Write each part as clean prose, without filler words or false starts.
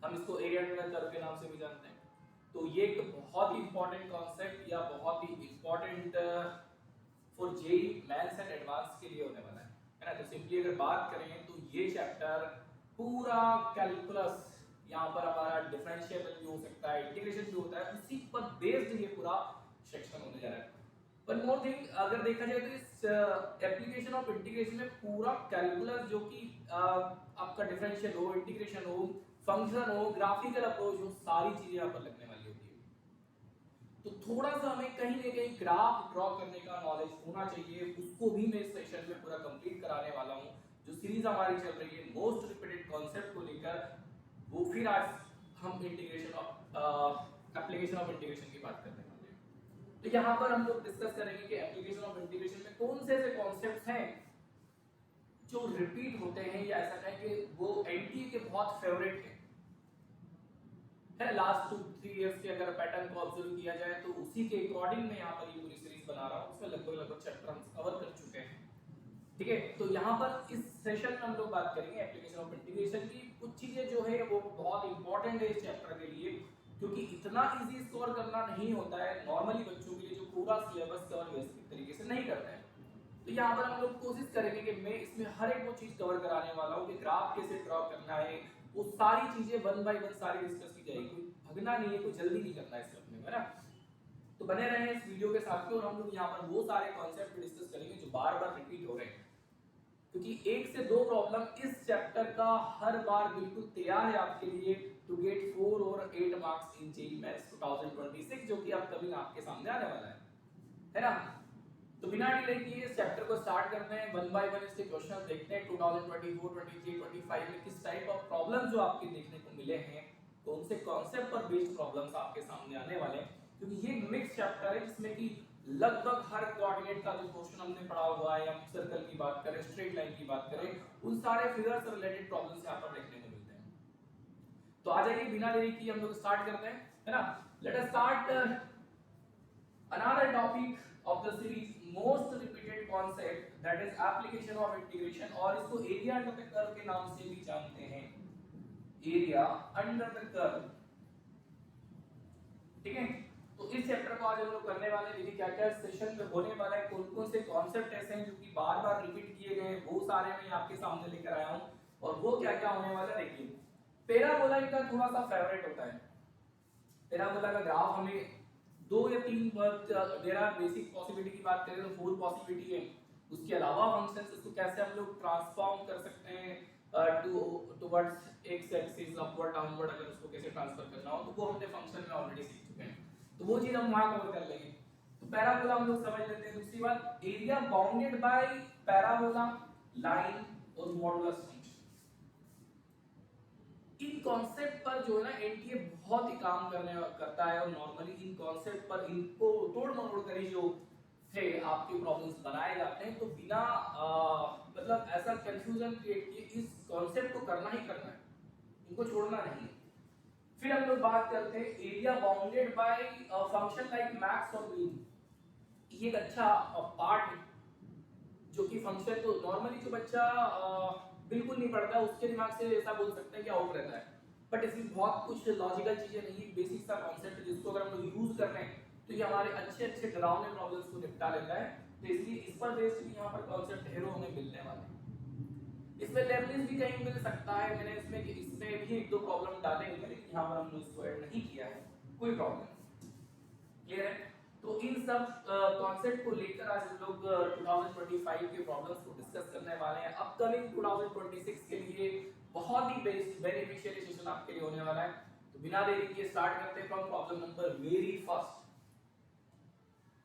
हम इसको area under curve के नाम से भी जानते हैं। तो ये एक बहुत ही इंपॉर्टेंट कॉन्सेप्ट या बहुत ही important for JEE mains and advance के लिए होने वाला है ना। तो सिंपली अगर बात करें तो ये चैप्टर पूरा कैलकुलस, यहाँ पर हमारा डिफरेंशिएबल भी हो सकता है, इंटीग्रेशन भी होता है, उसी पर बेस्ड ये पूरा सेक्शन होने जा रहा है। वन मोर थिंग, अगर देखा जाए तो इस एप्लीकेशन ऑफ इंटीग्रेशन में पूरा कैलकुलस जो कि आपका डिफरेंशियल हो, इंटीग्रेशन हो, फंक्शन हो, ग्राफिकल अप्रोच हो, सारी चीजें यहाँ पर लगने वाली होती है। तो थोड़ा सा हमें कहीं ना कहीं ग्राफ ड्रॉ करने का नॉलेज होना चाहिए, उसको भी मैं इस सेशन में पूरा कंप्लीट कराने वाला हूँ। जो सीरीज हमारी चल रही है मोस्ट रिपीटेड कॉन्सेप्ट को लेकर, वो फिर आज हम integration of application of integration की बात करने वाले हैं। तो यहाँ पर हम लोग डिस्कस करेंगे कि एप्लीकेशन ऑफ इंटीग्रेशन में कौन से ऐसे कॉन्सेप्ट हैं जो रिपीट होते हैं, या ऐसा कहें कि वो एनटीए के बहुत फेवरेट हैं। लास्ट 2-3 इयर्स के अगर पैटर्न को ऑब्जर्व किया जाए तो उसी के अकॉर्डिंग मैं यहाँ पर ये पूरी सीरीज बना रहा हूँ। उसमें लगभग चैप्टर हम कवर कर चुके हैं। ठीक है, तो यहाँ पर इस सेशन में हम लोग बात करेंगे एप्लीकेशन ऑफ इंटीग्रेशन की। कुछ चीजें जो है वो बहुत इंपॉर्टेंट है इस चैप्टर के लिए, क्योंकि इतना इजी स्कोर करना नहीं होता है नॉर्मली बच्चों के लिए जो पूरा सिलेबस कवर व्यवस्थित तरीके से नहीं करते हैं। तो यहाँ पर हम लोग कोशिश करेंगे कि मैं इसमें हर एक वो चीज कवर कराने वाला हूँ कि ग्राफ कैसे ड्रॉ करना है, वो सारी चीजें वन बाय वन सारी डिस्कस की जाएगी। कोई भगना नहीं है, कोई जल्दी नहीं करना है इस अपने में, है ना। तो बने रहें इस वीडियो के साथ में, और हम लोग यहाँ पर वो सारे कॉन्सेप्ट डिस्कस करेंगे जो बार बार रिपीट हो रहे हैं, क्योंकि 1 से 2 प्रॉब्लम इस चैप्टर का हर बार बिल्कुल तैयार है आपके लिए टू गेट 4 और 8 मार्क्स इन जेईई मैथ्स 2026, जो कि अपकमिंग आपके सामने आने वाला है ना। तो बिना डिले किए इस चैप्टर को स्टार्ट करते हैं, वन बाय वन इसके क्वेश्चन देखते हैं। 2024, 23, 25 में किस टाइप ऑफ प्रॉब्लम्स जो आपके देखने को मिले हैं, कौन से कॉन्सेप्ट पर बेस्ड प्रॉब्लम्स आपके सामने आने वाले हैं, क्योंकि ये मिक्स चैप्टर है जिसमें कि लगभग हर कोऑर्डिनेट का जो क्वेश्चन हमने पढ़ा हुआ है, हम सर्कल की बात करें, स्ट्रेट लाइन की बात करें, उन सारे फिगर से रिलेटेड प्रॉब्लम्स यहाँ पर देखने को मिलते हैं। तो आ जाइए, बिना देरी किए हम लोग स्टार्ट करते हैं, है ना। Let us start another topic of the series most repeated concept, that is application of integration, और इसको area under the curve के नाम से भी जानते हैं, area under the curve। ठीक है, तो इस चैप्टर को आज हम लोग करने वाले हैं। देखिए क्या क्या सेशन में होने वाला है, कौन कौन से कॉन्सेप्ट ऐसे हैं जो कि बार बार रिपीट किए गए, वो सारे मैं आपके सामने लेकर आया हूं, और वो क्या क्या होने वाला है। देखिए पैराबोला इनका थोड़ा सा फेवरेट होता है। पैराबोला का ग्राफ हमें 2 या 3 देयर आर बेसिक पॉसिबिलिटी की बात करें तो 4 पॉसिबिलिटी है। उसके अलावा फंक्शंस इसको कैसे हम लोग ट्रांसफॉर्म कर सकते हैं towards x axis, upward downward, अगर उसको कैसे ट्रांसफर करना हो तो वो हमने फंक्शन में ऑलरेडी सीख चुके हैं, तो वो चीज हम वहां कवर कर लेंगे। तो पैराबोला हम लोग समझ लेते हैं। दूसरी बात, area bounded bye parabola, line और मॉडुलस फंक्शन। इन कॉन्सेप्ट पर जो है ना एनटीए बहुत ही काम करता है, और नॉर्मली इन कॉन्सेप्ट पर इनको तोड़ मरोड़ कर ही जो है आपके प्रॉब्लम्स बनाए जाते हैं। तो बिना मतलब ऐसा कंफ्यूजन क्रिएट किए इस कॉन्सेप्ट को करना ही करना है, इनको छोड़ना नहीं है। फिर हम लोग बात करते हैं area bounded bye function like max और मीन। ये एक अच्छा पार्ट है जो कि फंक्शन तो नॉर्मली जो बच्चा बिल्कुल नहीं पढ़ता है उसके दिमाग से ऐसा बोल सकते हैं कि आउट रहता है, बट इसमें बहुत कुछ लॉजिकल चीजें नहीं, बेसिक सा कॉन्सेप्ट है जिसको अगर हम लोग यूज कर रहे हैं तो ये हमारे अच्छे अच्छे डरावने प्रॉब्लम्स को निपटा लेता है। तो इसलिए इस पर बेस्ड भी यहाँ पर कॉन्सेप्ट ढेरों हमें मिलने वाले हैं। इसमें लेबनिज भी कहीं मिल सकता है, मैंने इसमें भी 1-2 प्रॉब्लम डाले हुए, लेकिन यहाँ पर हमने इसको ऐड नहीं किया है, कोई प्रॉब्लम नहीं। क्लियर है। तो इन सब कॉन्सेप्ट को लेकर आज हम लोग 2025 के प्रॉब्लम्स को डिस्कस करने वाले हैं। अपकमिंग 2026 के लिए बहुत ही बेनिफिशियल सेशन आपके लिए होने वाला है। तो बिना देरी किए स्टार्ट करते हैं from problem number very first.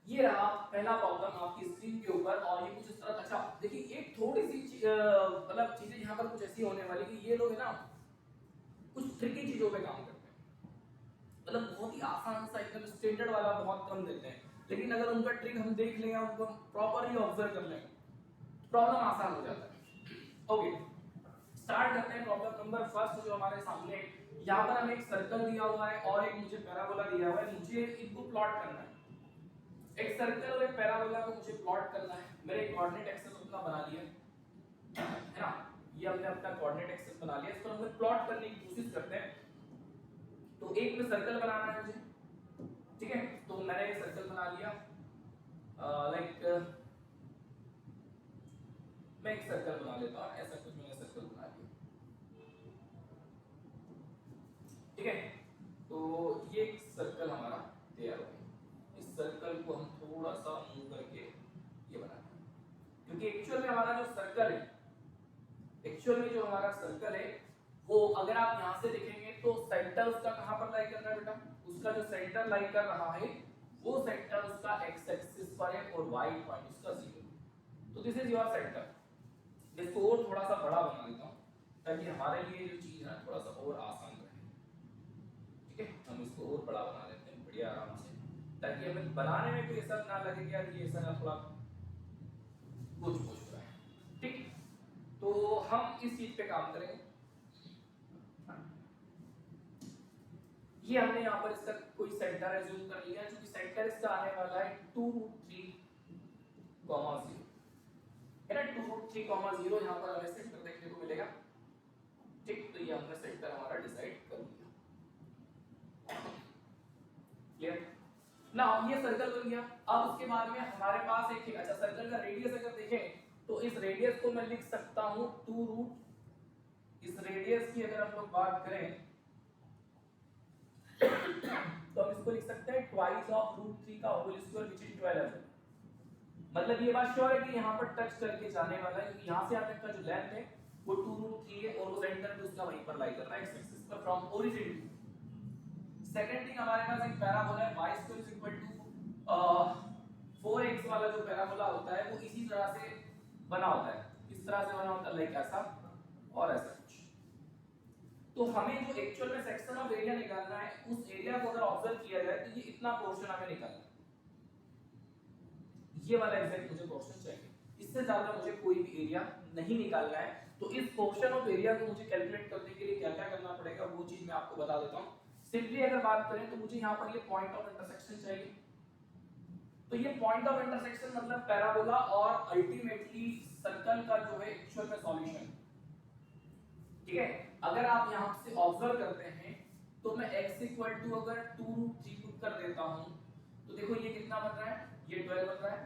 ये रहा पहला प्रॉब्लम आपकी स्क्रीन के ऊपर, और ये कुछ इस तरह। अच्छा देखिए, एक थोड़ी सी मतलब चीजें यहाँ पर कुछ ऐसी होने वाली कि ये लोग है ना कुछ ट्रिकी चीजों पे काम करते हैं, मतलब बहुत ही आसान सा एकदम स्टैंडर्ड वाला बहुत कम देते हैं, लेकिन अगर उनका ट्रिक हम देख लें, उनको प्रॉपरली ऑब्जर्व कर लें, प्रॉब्लम आसान हो जाता है। ओके, स्टार्ट करते हैं प्रॉब्लम नंबर फर्स्ट जो हमारे सामने। यहाँ पर हमें एक सर्कल दिया हुआ है और एक मुझे पैराबोला दिया हुआ है, मुझे इनको प्लॉट करना है। एक सर्कल और एक पैराबोला को मुझे प्लॉट करना है। मैंने कोऑर्डिनेट एक्सिस अपना बना लिया है ना, ये हमने अपना कोऑर्डिनेट एक्सिस बना लिया। इसको हम प्लॉट करने की कोशिश करते हैं। तो एक में सर्कल बनाना है मुझे, ठीक है। तो मैंने एक सर्कल बना लिया, लाइक मैं एक सर्कल बना लेता हूँ, ऐसा कुछ मैंने सर्कल बना लिया, ठीक है। तो ये एक सर्कल हमारा तैयार हो गया। इस सर्कल को हम थोड़ा सा मूव करके ये बनाते हैं, क्योंकि एक्चुअल में हमारा जो सर्कल है, एक्चुअल में जो हमारा सर्कल है वो अगर आप यहाँ से देखेंगे तो सेंटर उसका कहाँ पर लाई कर रहा है बेटा, उसका जो सेंटर लाई कर रहा है वो सेंटर उसका एक्स एक्सिस पर है और वाई पॉइंट उसका 0। तो दिस इज योर सेंटर। इसको और थोड़ा सा बड़ा बना देता हूँ ताकि हमारे लिए जो चीज है थोड़ा सा और आसान रहे, ठीक है। हम इसको और बड़ा बना लेते हैं बढ़िया आराम से, ताकि हमें बनाने में कोई ऐसा ना लगे कि यार ये ऐसा ना थोड़ा कुछ हो रहा है, ठीक। तो हम इस चीज पे काम करेंगे। ये हमने यहाँ पर इसका कोई सेंटर एज्यूम कर लिया, क्योंकि सेंटर इसका आने वाला है 2√3, 0 है ना। 2√3, 0 यहाँ पर हमें सेंटर देखने को मिलेगा, ठीक। तो ये हमने सेंटर हमारा डिसाइड कर लिया, क्लियर ना। ये सर्कल बन गया। अब उसके बाद में हमारे पास एक अच्छा सर्कल का रेडियस अगर देखें तो इस रेडियस को मैं लिख सकता हूँ 2 इस रेडियस की अगर हम लोग बात करें तो हम इसको लिख सकते हैं ट्वाइस ऑफ √3 का होल स्क्वायर विच इज 12 है। मतलब ये बात श्योर है कि यहाँ पर टच करके जाने वाला है, क्योंकि यहाँ से यहाँ तक का जो लेंथ है वो 2√3 है और वो सेंटर पे उसका वहीं पर लाई कर रहा है एक्स एक्सिस पर from origin to. Second thing हमारे पास एक पैराबोला है y2 4x वाला जो पैराबोला होता है वो इसी तरह से बना होता है, इस तरह से बना होता है, लाइक ऐसा और ऐसा कुछ। तो हमें जो एक्चुअल में सेक्शन ऑफ एरिया निकालना है उस एरिया को अगर ऑब्जर्व किया जाए तो ये इतना पोर्शन हमें निकालना है, ये वाला एग्जैक्ट मुझे पोर्शन चाहिए, इससे ज्यादा मुझे कोई भी एरिया नहीं निकालना है। तो इस पोर्शन ऑफ एरिया को मुझे कैलकुलेट करने के लिए क्या क्या करना पड़ेगा वो चीज मैं आपको बता देता हूँ। सिंपली अगर बात करें तो मुझे यहाँ पर ये पॉइंट ऑफ इंटरसेक्शन चाहिए। तो ये पॉइंट ऑफ इंटरसेक्शन मतलब पैराबोला और अल्टीमेटली सर्कल का जो है एक्चुअल में सॉल्यूशन, ठीक है। अगर आप यहाँ से ऑब्जर्व करते हैं तो मैं x अगर 2√3 पुट कर देता हूँ तो देखो ये कितना बन रहा है, ये 12 बन रहा है,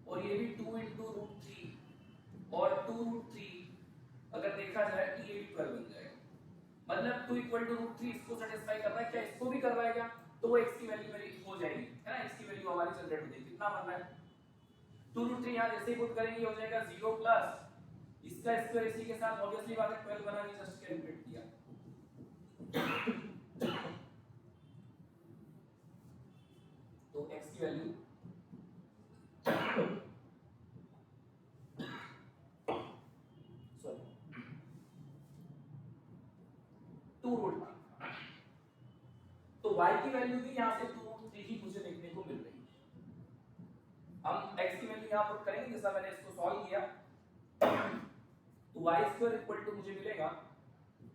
और ये भी 2 × √3 और 2√3 अगर देखा जाए तो ये भी 12 बन जाएगा। मतलब 2 = √3 इसको सेटिस्फाई कर रहा है क्या, इसको भी कर रहा है क्या, तो वो x की वैल्यू मेरी हो जाएगी, है ना। x की वैल्यू हमारी जनरेट हो जाएगी। कितना बन रहा है 2√3, यहाँ जैसे ही पुट करेंगे हो जाएगा 0 प्लस इसका स्क्वायर इसी के साथ ऑब्वियसली बात है 12 बना के जस्ट कैलकुलेट किया। तो x की वैल्यू सॉरी 2√3, तो y की वैल्यू भी यहाँ से 2√3 ही मुझे देखने को मिल रही है। हम x की वैल्यू यहाँ पुट करेंगे जैसा मैंने इसको सॉल्व किया, तो y² मुझे मिलेगा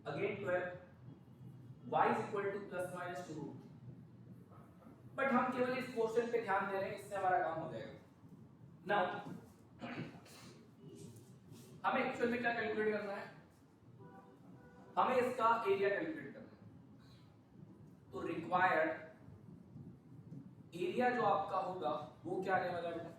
अगेन 12, y = ±2। बट हम केवल इस पोर्शन पे ध्यान दे रहे हैं, इससे हमारा काम हो जाएगा। नाउ हमें एक्चुअल में क्या कैलकुलेट करना है, हमें इसका एरिया कैलकुलेट करना है। तो रिक्वायर्ड एरिया जो आपका होगा वो क्या आने वाला है बेटा,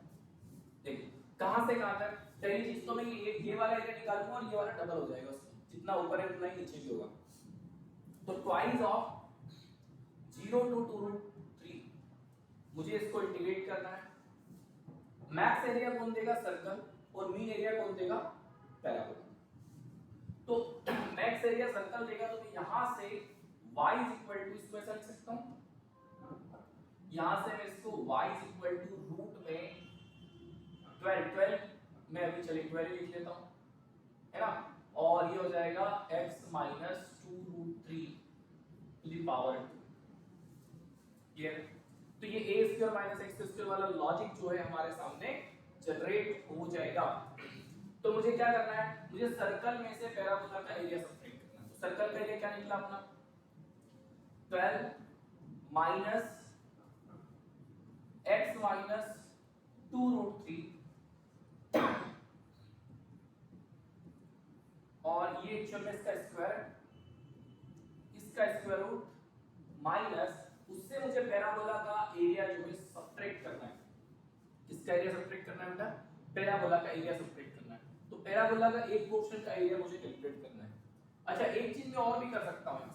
देखिए कहां से कहां तक। पहली चीज तो मैं ये वाला एरिया निकालूंगा और ये वाला डबल हो जाएगा उसका, जितना ऊपर है उतना ही नीचे भी होगा। तो ट्वाइस ऑफ 0 to 2√3 मुझे इसको इंटीग्रेट करना है। मैक्स एरिया कौन देगा, सर्कल, और मीन एरिया कौन देगा, पैराबोला। तो मैक्स एरिया सर्कल देगा तो मैं यहां से y इसको ऐसा लिख सकता हूं, यहां से मैं इसको y रूट में 12 मैं अभी चलिए 12 लिख लेता हूं, है ना। और ये हो जाएगा x - 2√3 to the power 2, clear. तो ये a² - x² वाला लॉजिक जो है हमारे सामने जनरेट हो जाएगा। तो मुझे क्या करना है, मुझे सर्कल में से पैराबोला का एरिया सब्ट्रैक्ट करना है। तो सर्कल का एरिया क्या निकला अपना 12 माइनस x - 2√3 और ये एक्चुअल में इसका स्क्वायर, इसका स्क्वायर रूट माइनस उससे मुझे पैराबोला का एरिया जो है सब्ट्रैक्ट करना है। किसका एरिया सब्ट्रैक्ट करना है बेटा? पैराबोला का एरिया सब्ट्रैक्ट करना है। तो पैराबोला का एक पोर्शन का एरिया मुझे कैलकुलेट करना है। अच्छा एक चीज मैं और भी कर सकता हूं,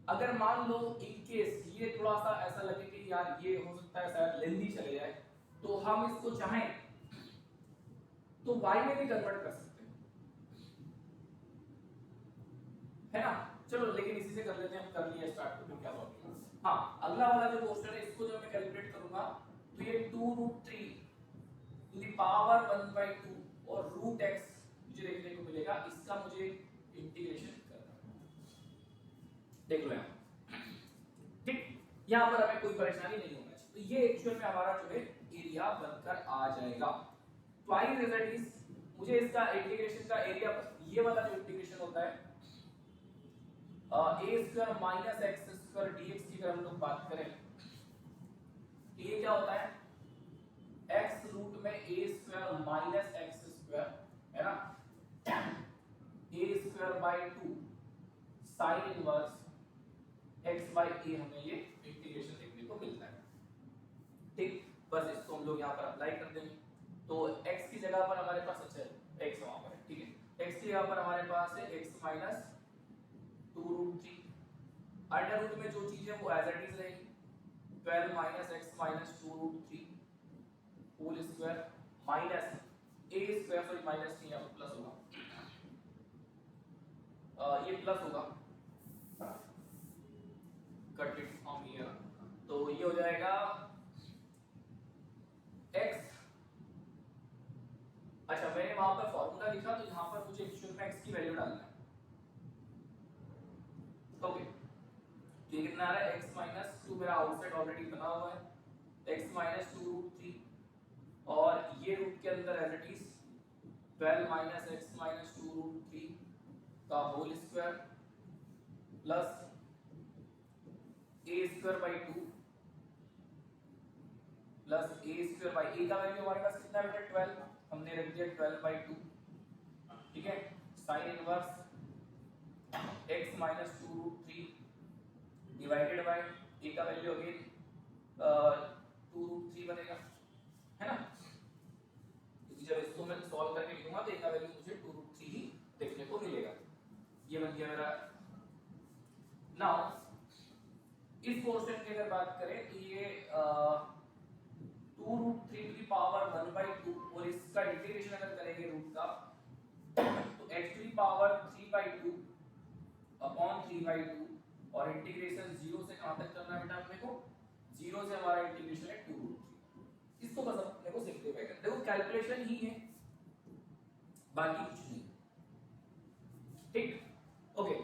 अगर मान लो इन केस ये थोड़ा सा ऐसा लगे कि यार ये हो सकता है शायद लेंदी चले जाए, तो हम इसको चाहें तो y में भी कन्वर्ट कर सकते हैं, है ना? चलो लेकिन इसी से कर लेते हैं, हम कर लिया स्टार्ट, तो क्या प्रॉब्लम है। हाँ अगला वाला जो क्वेश्चन है इसको जब मैं कैलकुलेट करूंगा तो ये 2√3 टू द पावर 1/2 और √x मुझे देखने को मिलेगा। इसका मुझे इंटीग्रेशन करना है, देख लो यहाँ, ठीक। यहाँ पर हमें कोई परेशानी नहीं होना चाहिए। तो ये एक्चुअल में हमारा जो है एरिया बनकर आ जाएगा। ट्वाइस रिजल्ट इज, मुझे इसका इंटीग्रेशन का एरिया, ये वाला जो इंटीग्रेशन होता है a square minus x square dx की अगर हम लोग बात करें तो ये क्या होता है, x रूट में a square minus x square, है ना, a square by 2 sine inverse x by a, हमें ये इंटीग्रेशन देखने को मिलता है, ठीक। बस इसको हम लोग यहाँ पर अप्लाई कर देंगे। तो x की जगह पर हमारे पास, अच्छा x वहां पर है, ठीक है, x की जगह पर हमारे पास है x माइनस 2√3, अंडर रूट में जो चीज है वो एज इट इज रहेगी, 12 minus x minus 2√3 whole square minus a square, sorry minus नहीं है प्लस होगा, ये प्लस होगा, कट इट फ्रॉम हियर, तो ये हो जाएगा x, अच्छा मैंने वहां पर फॉर्मूला लिखा तो यहाँ पर मुझे एक्चुअल में x की वैल्यू डालना है, ओके। ये कितना आ रहा है, x माइनस 2, मेरा आउटसाइड ऑलरेडी बना हुआ है, x माइनस 2√3 और ये रूट के अंदर as it is 12 minus x minus 2√3 का whole square plus a square by 2 plus a square by a का वैल्यू हमारे पास कितना है बेटा, 12, हमने रख दिया 12 बाय 2, ठीक है, sign inverse x minus 2√3 divided by a का वैल्यू अगेन 2√3 बनेगा, है ना, क्योंकि जब इसको मैं सॉल्व करके लिखूंगा तो a का वैल्यू मुझे 2√3 ही देखने को मिलेगा। ये बन गया मेरा। नाउ इस पोर्शन की अगर बात करें तो ये 2√3 टू द पावर 1/2 और इसका इंटीग्रेशन अगर करेंगे रूट का तो x to the power 3/2 upon 3/2 और इंटीग्रेशन 0 से कहां तक करना है बेटा अपने को, 0 से हमारा इंटीग्रेशन है 2√3। इसको बस अपने को सिंपलीफाई करना है, देखो कैलकुलेशन ही है बाकी कुछ नहीं, ठीक, ओके।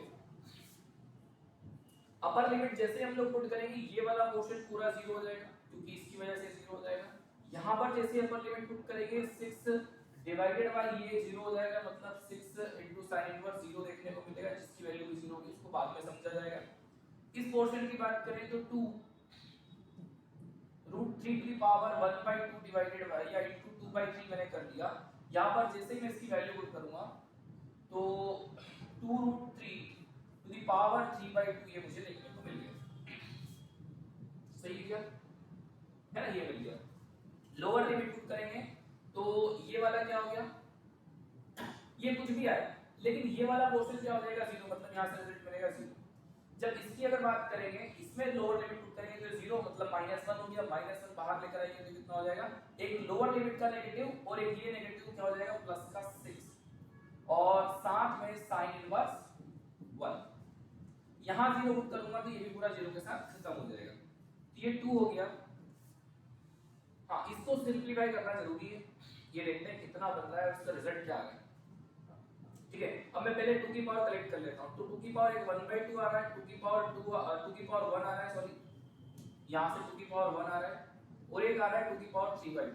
अपर लिमिट जैसे हम लोग पुट करेंगे ये वाला पोर्शन पूरा 0 हो जाएगा क्योंकि इसकी वजह से 0 हो जाएगा। यहां पर जैसे अपर लिमिट पुट करेंगे 6 डिवाइडेड बाय ये 0 हो जाएगा, मतलब 6 इनटू sin इनवर्स 0 देखने को मिलेगा जिसकी वैल्यू भी 0 होगी, इसको बाद में समझा जाएगा। इस पोर्शन की बात करें तो 2 √3 to the power 1/2 divided by या इनटू 2/3 मैंने कर दिया। यहां पर जैसे ही मैं इसकी वैल्यू पुट करूंगा तो 2√3 टू द पावर 3/2 ये मुझे देखने को मिल गया, सही है ना, ये मिल गया। लोअर लिमिट पुट करेंगे तो ये वाला क्या हो गया, ये कुछ भी आया लेकिन ये वाला पोर्शन क्या हो जाएगा 0, मतलब यहाँ से रिजल्ट मिलेगा 0। जब इसकी अगर बात करेंगे इसमें लोअर लिमिट पुट करेंगे तो 0 मतलब -1 हो गया, -1 बाहर लेकर आएंगे तो कितना हो जाएगा, एक लोअर लिमिट का नेगेटिव और एक ये नेगेटिव क्या हो जाएगा प्लस का 6 और साथ में sin इनवर्स 1। यहां 0 पुट करूंगा तो ये भी पूरा 0 के साथ खत्म हो जाएगा, तो ये 2 हो गया। हाँ इसको सिंपलीफाई करना जरूरी है, ये देखते हैं कितना बन रहा है उसका रिजल्ट क्या आ रहा है, ठीक है। अब मैं पहले 2 की पावर कलेक्ट कर लेता हूं, तो 2 की पावर एक 1/2 आ रहा है, 2 की पावर 1 आ रहा है, सॉरी यहां से 2 की पावर 1 आ रहा है और एक आ रहा है 2 की पावर 3/2।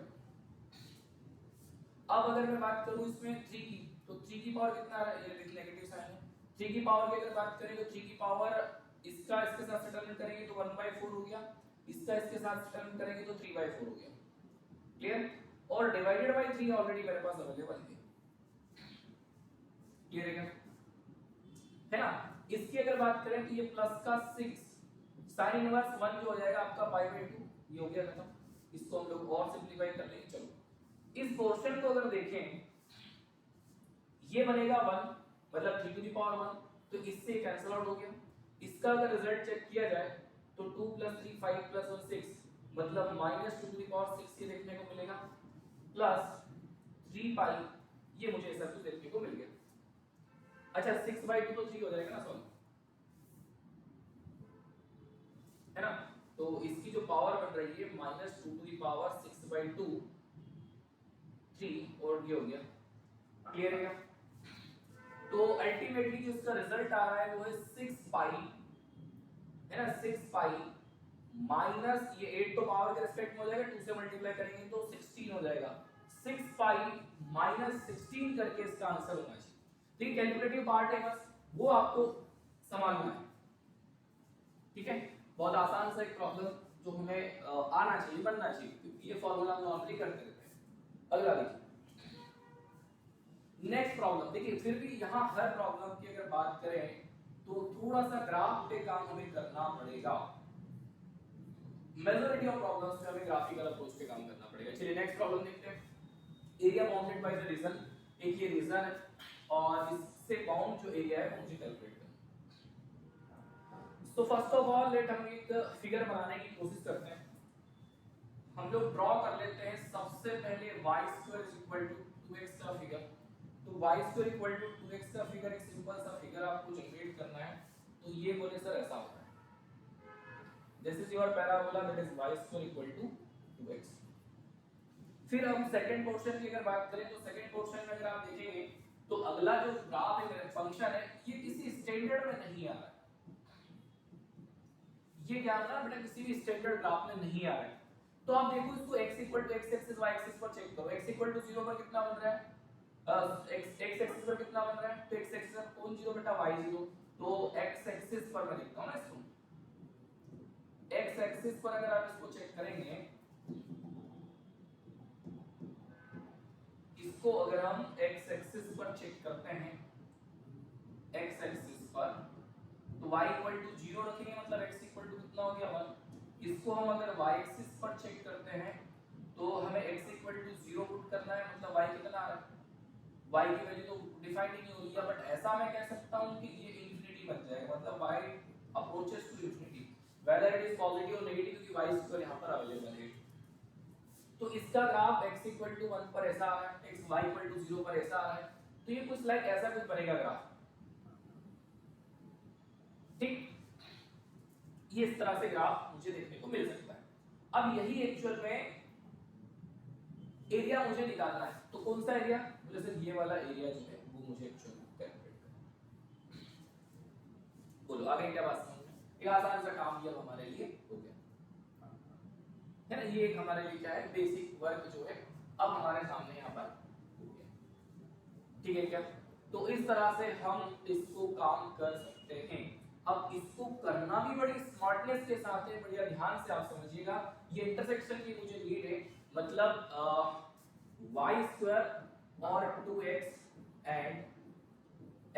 अब अगर मैं बात करूं इसमें 3 की, तो 3 की पावर कितना आ रहा है, ये नेगेटिव साइन है। 3 की पावर की अगर बात करें तो 3 की पावर इसका इसके साथ सेटलमेंट करेंगे तो 1/4 हो गया, इसका इसके साथ सेटलमेंट करेंगे तो 3/4 हो गया, क्लियर। और डिवाइडेड बाय 3 ऑलरेडी मेरे पास अवेलेबल है, क्लियर है क्या। है ना। इसकी अगर बात करें तो ये प्लस का 6 साइन इनवर्स 1 जो हो जाएगा आपका पाई बाई 2, ये हो गया खत्म। इसको हम लोग और सिंपलीफाई कर लेंगे। चलो इस पोर्शन को अगर देखें, ये बनेगा 1 मतलब 3 टू द पावर 1, तो इससे कैंसिल आउट हो गया। इसका अगर रिजल्ट चेक किया जाए तो 2 + 3 5 + 1 6 मतलब -2 टू द पावर 6 ये देखने को मिलेगा, प्लस 3 पाई, ये मुझे ऐसा कुछ देखने को मिल गया। अच्छा 6/2 तो 3 हो जाएगा ना सॉल्व, है ना। तो इसकी जो पावर बन रही है -2 टू द पावर 6/2 3, और ये हो गया। क्लियर है क्या? तो अल्टीमेटली जो इसका रिजल्ट आ रहा है वो है 6 पाई, है ना, 6 पाई माइनस ये 8 तो पावर के रिस्पेक्ट में हो जाएगा, 2 से मल्टीप्लाई करेंगे तो 16 हो जाएगा। 6 पाई माइनस 16 करके इसका आंसर होना चाहिए। ठीक, कैलकुलेटिव पार्ट है बस, वो आपको समझना है। ठीक है, बहुत आसान सा एक प्रॉब्लम जो हमें आना चाहिए, बनना चाहिए, क्योंकि ये फॉर्मूला हम नॉर्मली करते रहते हैं। अगला देखिए नेक्स्ट प्रॉब्लम। देखिए फिर भी यहाँ हर प्रॉब्लम की अगर बात करें तो थोड़ा सा ग्राफ पे काम हमें करना पड़ेगा। मेजॉरिटी ऑफ प्रॉब्लम्स में हमें ग्राफिकल अप्रोच पे काम करना पड़ेगा। चलिए नेक्स्ट प्रॉब्लम देखते हैं। Area bounded by the region, एक ये रीजन है और इससे बाउंड जो एरिया है मुझे कैलकुलेट करना है। तो फर्स्ट ऑफ ऑल लेट हम एक फिगर बनाने की कोशिश करते हैं। हम लोग ड्रॉ कर लेते हैं सबसे पहले y² = 2x का फिगर। तो y² = 2x का फिगर एक सिंपल सा फिगर आपको जनरेट करना है। तो ये बोले सर ऐसा होता है, this is your parabola that is y² = 2x। फिर हम सेकंड पोर्शन की अगर बात करें तो सेकंड पोर्शन में अगर आप देखेंगे तो अगला जो ग्राफ है फंक्शन है ये किसी स्टैंडर्ड में नहीं आ रहा है। ये क्या होता है बेटा, किसी भी स्टैंडर्ड ग्राफ में नहीं आ रहा है। तो आप देखो इसको x = x axis y axis पर चेक करो। x = 0 पर कितना बन रहा है, x एक्सिस पर कितना बन रहा है, तो x एक्सिस पर कौन 0 बेटा, y 0। तो x एक्सिस पर मैं लिखता हूं ना इसको, x एक्सिस पर अगर आप इसको चेक करेंगे, इसको अगर हम x एक्सिस पर चेक करते हैं, x एक्सिस पर तो y = 0 रखेंगे मतलब x = कितना हो गया 1। इसको हम अगर y एक्सिस पर चेक करते हैं तो हमें x = 0 पुट करना है मतलब y कितना आ रहा है, y की वैल्यू तो डिफाइंड ही नहीं हो रही है, बट ऐसा मैं कह सकता हूं कि ये इंफिनिटी बन जाएगा मतलब y approaches to infinity whether it is positive और नेगेटिव, क्योंकि y² यहां पर अवेलेबल है। तो इसका ग्राफ x = 1 पर ऐसा आ रहा है, x y = 0 पर ऐसा आ रहा है। तो ये कुछ लाइक ऐसा कुछ बनेगा ग्राफ। ठीक, ये इस तरह से ग्राफ मुझे देखने को मिल सकता है। अब यही एक्चुअल में एरिया मुझे निकालना है। तो कौन सा एरिया, जैसे ये वाला एरिया जो है वो मुझे एक्चुअल में कैलकुलेट करना है। बोलो आगे क्या बात समझ में, एक आसान सा काम ये हमारे लिए हो गया, है ना। ये एक हमारे लिए क्या है, बेसिक वर्क जो है अब हमारे सामने यहाँ पर हो गया। ठीक है क्या, तो इस तरह से हम इसको काम कर सकते हैं। अब इसको करना भी बड़ी स्मार्टनेस के साथ है, बढ़िया ध्यान से आप समझिएगा। ये इंटरसेक्शन की मुझे नीड है, मतलब y² और 2x एंड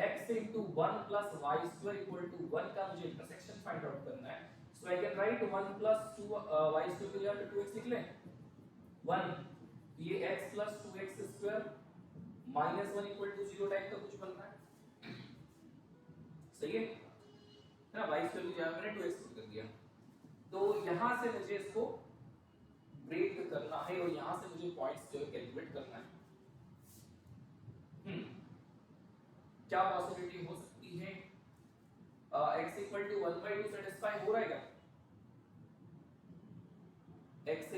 x * 1 + y² = 1 का मुझे इंटरसेक्शन फाइंड आउट करना है। सो आई कैन राइट 1 + 2 y² की जगह पे 2x लिख लें, 1 ये x + 2x² -1 = 0 टाइप का कुछ बन रहा है, सही है ना। y² की जगह मैंने 2x पुट कर दिया। तो यहां से मुझे इसको ब्रेक करना है और यहां से मुझे पॉइंट्स जो है कैलकुलेट करना है। क्या पॉसिबिलिटी हो सकती है, x = 1/2 सेटिस्फाई हो रहा है क्या, x =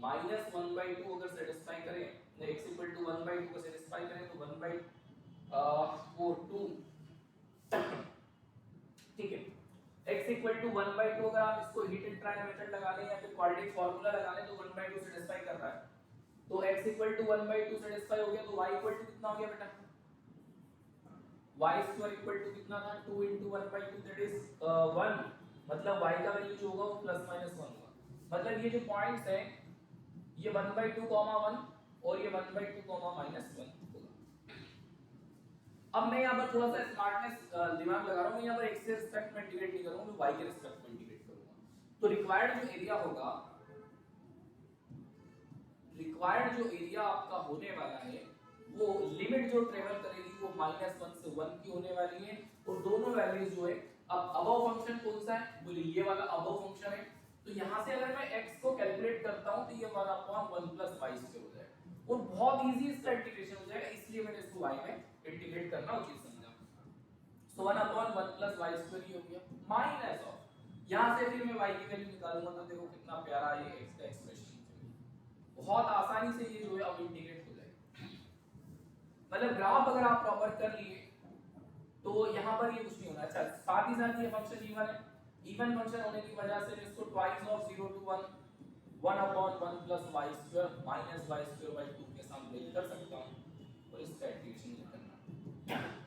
-1/2 अगर सेटिस्फाई करें, x = 1/2 को सेटिस्फाई करें तो 1/4 2 ठीक है। x = 1/2 अगर आप इसको हीट एंड ट्रायल मेथड लगा लें या फिर क्वाड्रेटिक फार्मूला लगा लें तो 1/2 सेटिस्फाई कर रहा है। तो x = 1/2 सेटिस्फाई हो गया तो y = कितना हो गया बेटा, y² = कितना था, 2 * 1/2 दैट इज 1, मतलब y का वैल्यू जो होगा वो ±1 होगा। मतलब ये जो पॉइंट्स हैं ये 1/2, 1 और ये 1/2, -1 होगा। अब मैं यहाँ पर थोड़ा सा स्मार्टनेस दिमाग लगा रहा हूँ, मैं यहाँ पर x के रिस्पेक्ट में इंटीग्रेट नहीं करूँगा, मैं y के रिस्पेक्ट में इंटीग्रेट करूँगा। तो रिक्वायर्ड जो एरिया होगा, रिक्वायर्ड जो एरिया आपका होने वाला है वो लिमिट जो ट्रेवल करेगी वो -1 से 1 की होने वाली है, और दोनों वैल्यूज जो है, अब अबव फंक्शन कौन सा है, बोले ये वाला अबव फंक्शन है। तो यहाँ से अगर मैं x को कैलकुलेट करता हूँ तो ये 1/1 + y स्क्वायर हो जाएगा, और बहुत इजी इसका इंटीग्रेशन हो जाएगा, इसलिए मैंने इसको y में इंटीग्रेट करना उचित समझा। सो 1/1 + y स्क्वायर ये हो गया, माइनस ऑफ यहाँ से फिर मैं y की वैल्यू निकालूंगा, तो देखो कितना प्यारा ये x का एक्सप्रेशन, बहुत आसानी से ये जो है अब इंटीग्रेट हो जाएगा। मतलब ग्राफ अगर आप प्रॉपर कर लिए तो यहाँ पर ये कुछ नहीं होना। अच्छा, साथ ही साथ ये फंक्शन इवन है, इवन फंक्शन होने की वजह से मैं इसको twice of 0 to 1 1/1 + y square minus y square by 2 के साथ ब्रेक कर सकता हूँ, और इसका इंटीग्रेशन करना।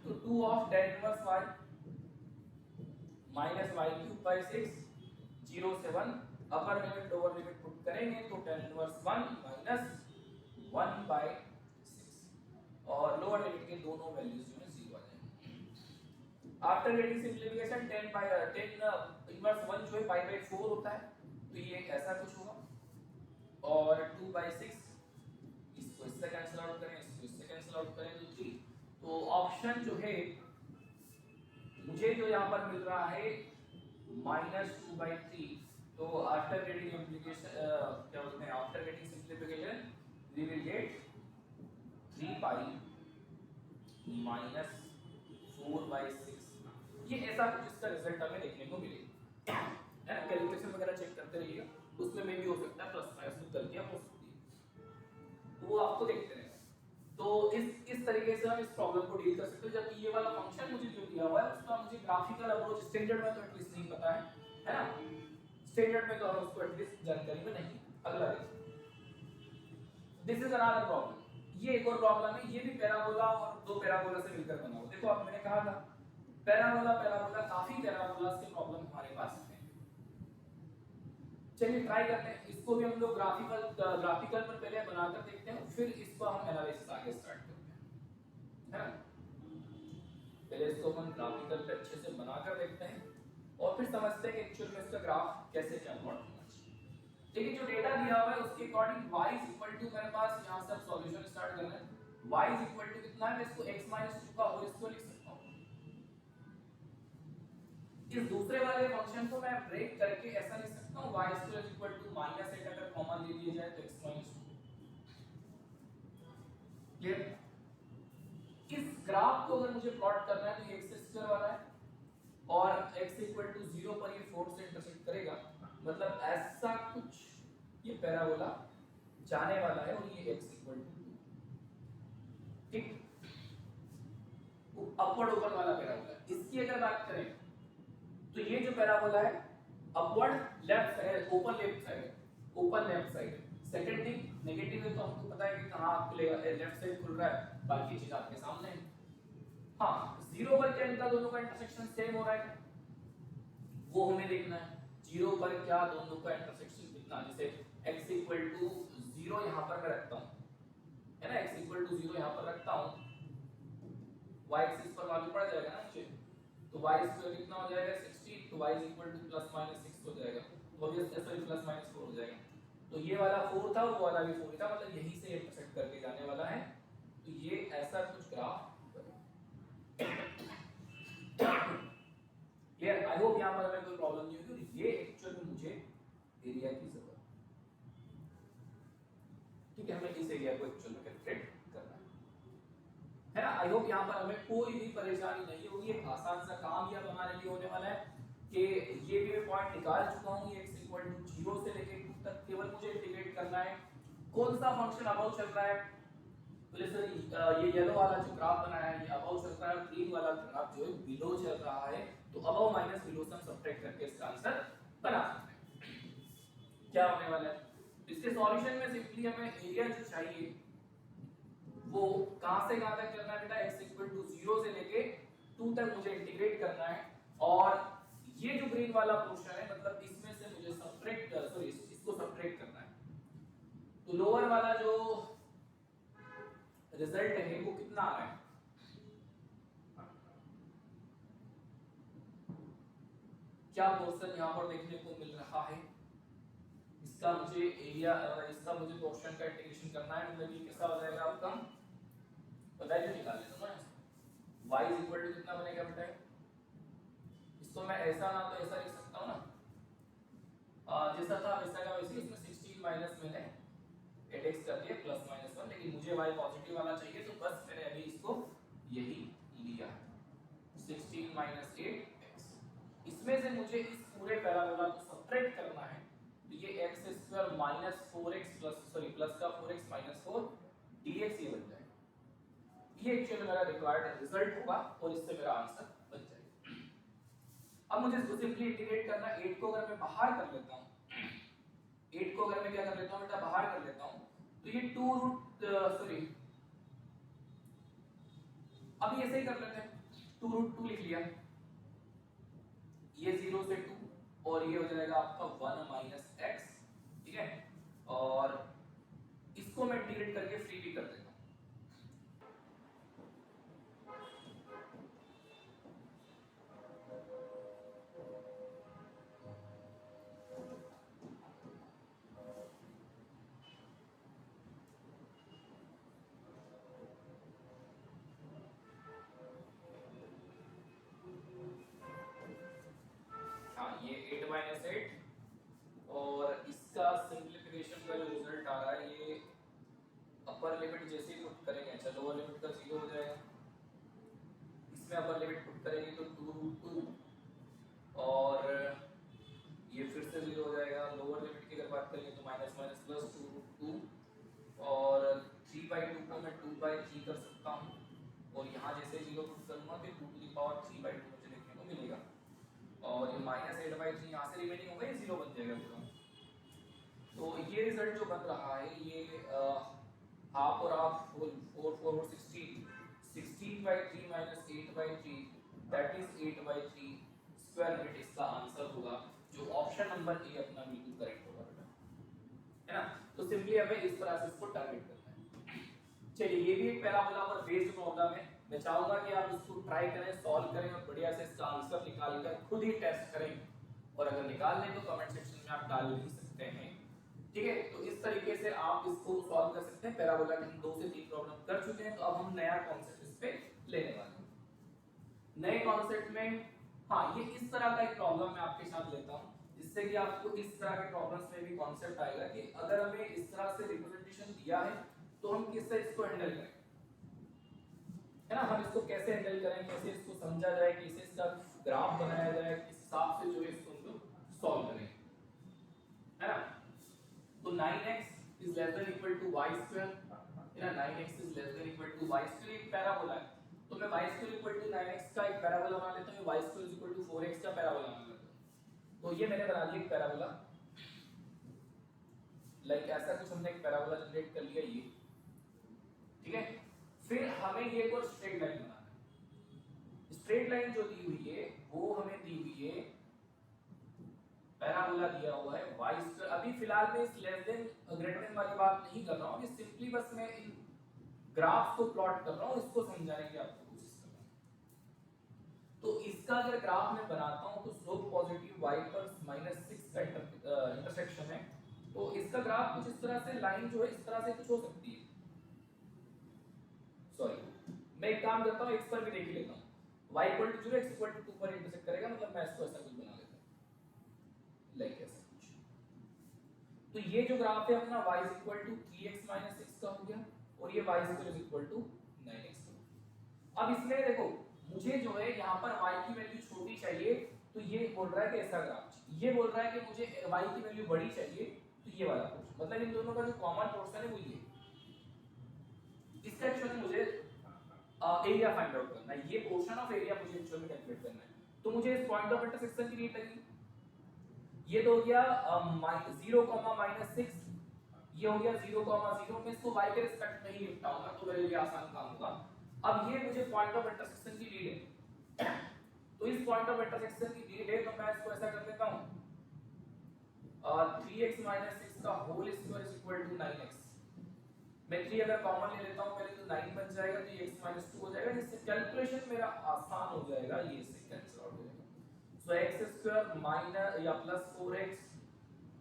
तो 2 of tan inverse y minus y cube by 6 0 से 1, upper limit lower limit put करेंगे तो tan इनवर्स 1 माइनस 1 बाय 6, और लोअर लिमिट के दोनों वैल्यूज जो है 0 आ जाएंगे। After getting simplification tan inverse 1 जो है पाई बाय 4 होता है, तो ये ऐसा कुछ होगा, और 2 बाय 6 इसको इससे कैंसिल आउट करें, इसको इससे कैंसिल आउट करें तो 3। तो ऑप्शन जो है मुझे जो यहाँ पर मिल रहा है -2/3। तो आफ्टर गेटिंग इम्प्लीकेशन क्या बोलते हैं, after getting simplification we will get 3π -4/6। ये ऐसा कुछ इसका रिजल्ट हमें देखने को मिलेगा, है ना। कैलकुलेशन वगैरह चेक करते रहिएगा, उसमें में भी हो सकता है प्लस माइनस गलतियां हो सकती है, तो वो आपको देखते रहेगा। तो इस तरीके से हम इस प्रॉब्लम को डील कर सकते हैं। जबकि ये वाला फंक्शन मुझे जो दिया हुआ है उसका मुझे ग्राफिकल अप्रोच स्टैंडर्ड में तो एटलीस्ट नहीं पता है ना, स्टैंडर्ड में तो हम उसको एटलीस्ट जानकारी में नहीं। अगला दिस इज अनदर प्रॉब्लम, ये एक और प्रॉब्लम है, ये भी पैराबोला और दो पैराबोला से मिलकर बना हुआ। देखो अब मैंने कहा था पैराबोला पैराबोला काफी पैराबोलास के प्रॉब्लम हमारे पास है। चलिए ट्राई करते हैं, इसको भी हम लोग ग्राफिकल पर पहले बनाकर देखते हैं, फिर इसको हम एनालिसिस आगे स्टार्ट करते हैं, है ना। पहले इसको हम ग्राफिकल पे अच्छे से बनाकर देखते हैं, और फिर समझते हैं कि एक्चुअल में इसका ग्राफ कैसे कन्वर्ट होना चाहिए। देखिए जो डेटा दिया हुआ है उसके अकॉर्डिंग y मेरे पास यहाँ से अब सॉल्यूशन स्टार्ट करना है। y कितना है, मैं इसको x - 2 का होल स्क्वायर लिख सकता हूँ। इस दूसरे वाले फंक्शन को मैं ब्रेक करके ऐसा लिख सकता हूँ y² -8 अगर कॉमन ले लिया जाए तो x - 2। क्लियर। इस ग्राफ को अगर मुझे प्लॉट करना है तो ये x² वाला है, और x = 0 पर ये 4 से इंटरसेक्ट करेगा, मतलब ऐसा कुछ ये पैराबोला जाने वाला है, और ये x = 2, ठीक, अपवर्ड ओपन वाला पैराबोला। इसकी अगर बात करें तो ये जो पैराबोला है upward left side, open left side, open left side. Second thing negative है तो हमको पता है कि कहां खुलेगा, लेफ्ट साइड खुल रहा है, बाकी चीज आपके सामने है। हाँ, 0 पर क्या इनका दोनों का इंटरसेक्शन सेम हो रहा है, वो हमें देखना है। 0 पर क्या दोनों का इंटरसेक्शन कितना, जैसे x = 0 यहां पर मैं रखता हूं, है ना, x = 0 यहां पर रखता हूं, y एक्सिस पर वैल्यू पड़ जाएगा ना मुझे, तो y² कितना हो जाएगा 60, तो y = ±6 हो जाएगा, तो ऑब्वियसली सॉरी ±4 हो जाएगा। तो ये वाला 4 था, वो वाला भी 4 था, मतलब यहीं से इंटरसेक्ट करके जाने वाला है। तो ये ऐसा कुछ ग्राफ क्लियर। आई होप यहां पर हमें कोई प्रॉब्लम नहीं होगी, और ये एक्चुअल में मुझे एरिया की जरूरत है, ठीक है, हमें इस एरिया को एक्चुअल में कैलकुलेट करना है ना। आई होप यहाँ पर हमें कोई भी परेशानी नहीं होगी, एक आसान सा काम ये हमारे लिए होने वाला है कि ये भी मैं पॉइंट निकाल चुका हूँ, ये x = 0 से लेके 2 तक केवल मुझे इंटीग्रेट करना है। कौन सा फंक्शन अबव चल रहा है, तो जैसे ये येलो वाला जो ग्राफ बनाया है ये अबव चल रहा है, और ग्रीन वाला ग्राफ जो है बिलो चल रहा है, तो अबव माइनस बिलो से हम सब्ट्रैक्ट करके इसका आंसर बना सकते हैं। क्या होने वाला है इसके सॉल्यूशन में, सिंपली हमें एरिया जो चाहिए वो कहां से कहां तक करना है बेटा, x = 0 से लेके 2 तक मुझे इंटीग्रेट करना है, और ये जो ग्रीन वाला पोर्शन है मतलब इसमें से मुझे सब्ट्रैक्ट इसको सब्ट्रैक्ट करना है। तो लोअर वाला जो रिजल्ट है वो कितना आ रहा है, क्या पोर्शन यहाँ पर देखने को मिल रहा है, इसका मुझे एरिया, इसका मुझे पोर्शन का इंटीग्रेशन करना है, मतलब ये कैसा हो जाएगा आपका, वैल्यू निकाल लेता हूं ना, y इज इक्वल टू कितना बनेगा बेटा, इसको मैं ऐसा ना तो ऐसा लिख सकता हूं ना, जैसा था वैसा का वैसे, इसमें 16 माइनस मैंने 8x कर दिया प्लस माइनस 1, लेकिन मुझे y पॉजिटिव वाला चाहिए तो बस मैंने अभी इसको यही लिया, 16 माइनस 8x। इसमें से मुझे इस पूरे पैराबोला को सब्ट्रैक्ट करना है, तो ये x square minus 4x plus sorry plus का 4x माइनस 4 dx ये बन जाएगा। ये एक्चुअली मेरा रिक्वायर्ड रिजल्ट होगा और इससे मेरा आंसर बन जाएगा। अब मुझे इसको सिंपली इंटीग्रेट करना है, 8 को अगर मैं बाहर कर लेता हूं, 8 को अगर मैं क्या कर लेता हूं बेटा, बाहर कर लेता हूं, तो ये 2 रूट सॉरी अभी ऐसे ही कर लेते हैं, 2 रूट 2 लिख लिया, ये 0 से 2 और ये हो जाएगा आपका 1 माइनस x, ठीक है, और इसको मैं इंटीग्रेट करके फ्री भी कर देता हूं। ये 8 माइनस 8 और इसका सिंप्लीफिकेशन का जो रिजल्ट आ रहा है, ये अपर लिमिट जैसे ही पुट करेंगे, अच्छा लोअर लिमिट का 0 हो जाएगा, इसमें अपर लिमिट पुट करेंगे तो 2 रूट 2 और ये फिर से 0 हो जाएगा, लोअर लिमिट की अगर बात करेंगे तो माइनस माइनस प्लस 2 रूट 2 और 3/2 को मैं 2/3 कर सकता हूँ, और यहाँ जैसे 0 पुट करूँगा तो 2 की पावर 3/2 मुझे देखने को मिलेगा, और ये माइनस 8/3 यहाँ से रिमेनिंग होगा, ये 0 बन जाएगा पूरा। तो ये रिजल्ट जो बन रहा है ये हाफ और हाफ होल 4 4 और 16/3 minus 8/3 that is 8/3 square root इसका आंसर होगा, जो ऑप्शन नंबर ए अपना बिल्कुल करेक्ट होगा बेटा, है ना। तो सिंपली हमें इस प्रोसेस को टारगेट करना है। चलिए ये भी एक पैराबोला पर बेस्ड प्रॉब्लम है, मैं चाहूंगा कि आप इसको ट्राई करें, सॉल्व करें और बढ़िया से इसका आंसर निकाल कर खुद ही टेस्ट करें, और अगर निकाल लें तो कमेंट सेक्शन में आप डाल भी सकते हैं, ठीक है। तो इस तरीके से आप इसको सॉल्व कर सकते हैं। पैराबोला के हम 2 से 3 प्रॉब्लम कर चुके हैं, तो अब हम नया कॉन्सेप्ट इस पे लेने वाले हैं। नए कॉन्सेप्ट में हाँ, ये इस तरह का एक प्रॉब्लम मैं आपके साथ लेता हूं, जिससे कि आपको इस तरह के प्रॉब्लम्स में भी कॉन्सेप्ट आएगा कि अगर हमें इस तरह से रिप्रेजेंटेशन दिया है तो हम किससे इसको हैंडल करें, है ना, हम इसको कैसे हैंडल करें, कैसे इसको समझा जाए, कैसे इसका ग्राफ बनाया जाए, किस हिसाब से जो है इसको हम लोग सॉल्व करें, है ना। तो 9x is less than equal to y square, है ना, 9x is less than equal to y square एक पैराबोला है, तो मैं y square equal to 9x का एक पैराबोला बना लेता हूं, y square equal to 4x का पैराबोला बना लेता हूं। तो ये मैंने बना दिया एक पैराबोला, लाइक ऐसा कुछ हमने एक पैराबोला जनरेट कर लिया ये, ठीक है। फिर हमें ये कोई स्ट्रेट लाइन बनाना है, स्ट्रेट लाइन जो दी हुई है वो हमें दी हुई है, पैराबोला दिया हुआ है y स्क्वायर। अभी फिलहाल मैं इस लेस देन ग्रेटर देन वाली बात नहीं कर रहा हूं, ये सिंपली बस मैं इन ग्राफ को प्लॉट कर रहा हूं, इसको समझाने की आपको कोशिश कर रहा हूं। तो इसका अगर ग्राफ मैं बनाता हूं तो स्लोप पॉजिटिव y पर -6 का इंटरसेक्शन है, तो इसका ग्राफ कुछ इस तरह से, लाइन जो है इस तरह से कुछ हो सकती है, सॉरी मैं एक काम करता हूं, x पर भी देख लेता हूं, y equal to 0 x equal to 2 पर इंटरसेक्ट करेगा, मतलब मैं इसको ऐसा कुछ बना लेता हूं लाइक ऐसा कुछ। तो ये जो ग्राफ है अपना y is equal to 3x - 6 का हो गया, और ये y square is equal to 9x। अब इसमें देखो मुझे जो है यहाँ पर y की वैल्यू छोटी चाहिए, तो ये बोल रहा है कि ऐसा ग्राफ, ये बोल रहा है कि मुझे y की वैल्यू बड़ी चाहिए, तो ये वाला पोर्शन, मतलब इन दोनों का जो कॉमन पोर्शन है वो ये, इसका एक्चुअली मुझे एरिया फाइंड आउट करना है, ये पोर्शन ऑफ एरिया मुझे एक्चुअली कैलकुलेट करना है। तो मुझे इस पॉइंट ऑफ इंटरसेक्शन की नीड लगी, ये तो हो गया 0, -6, ये हो गया 0, 0, मैं इसको y के रिस्पेक्ट में ही निपटाऊंगा तो मेरे लिए आसान काम होगा। अब ये मुझे पॉइंट ऑफ इंटरसेक्शन की नीड है, तो इस पॉइंट ऑफ इंटरसेक्शन की नीड है, तो मैं इसको ऐसा कर देता हूं, 3x - 6 का whole square is equal to 9x। मैं 3 अगर कॉमन ले लेता हूं पहले तो 9 बन जाएगा, तो ये x - 2 हो जाएगा, जिससे कैलकुलेशन मेरा आसान हो जाएगा, ये इससे कैंसिल आउट हो जाएगा। सो एक्स स्क्वायर माइनस या plus 4x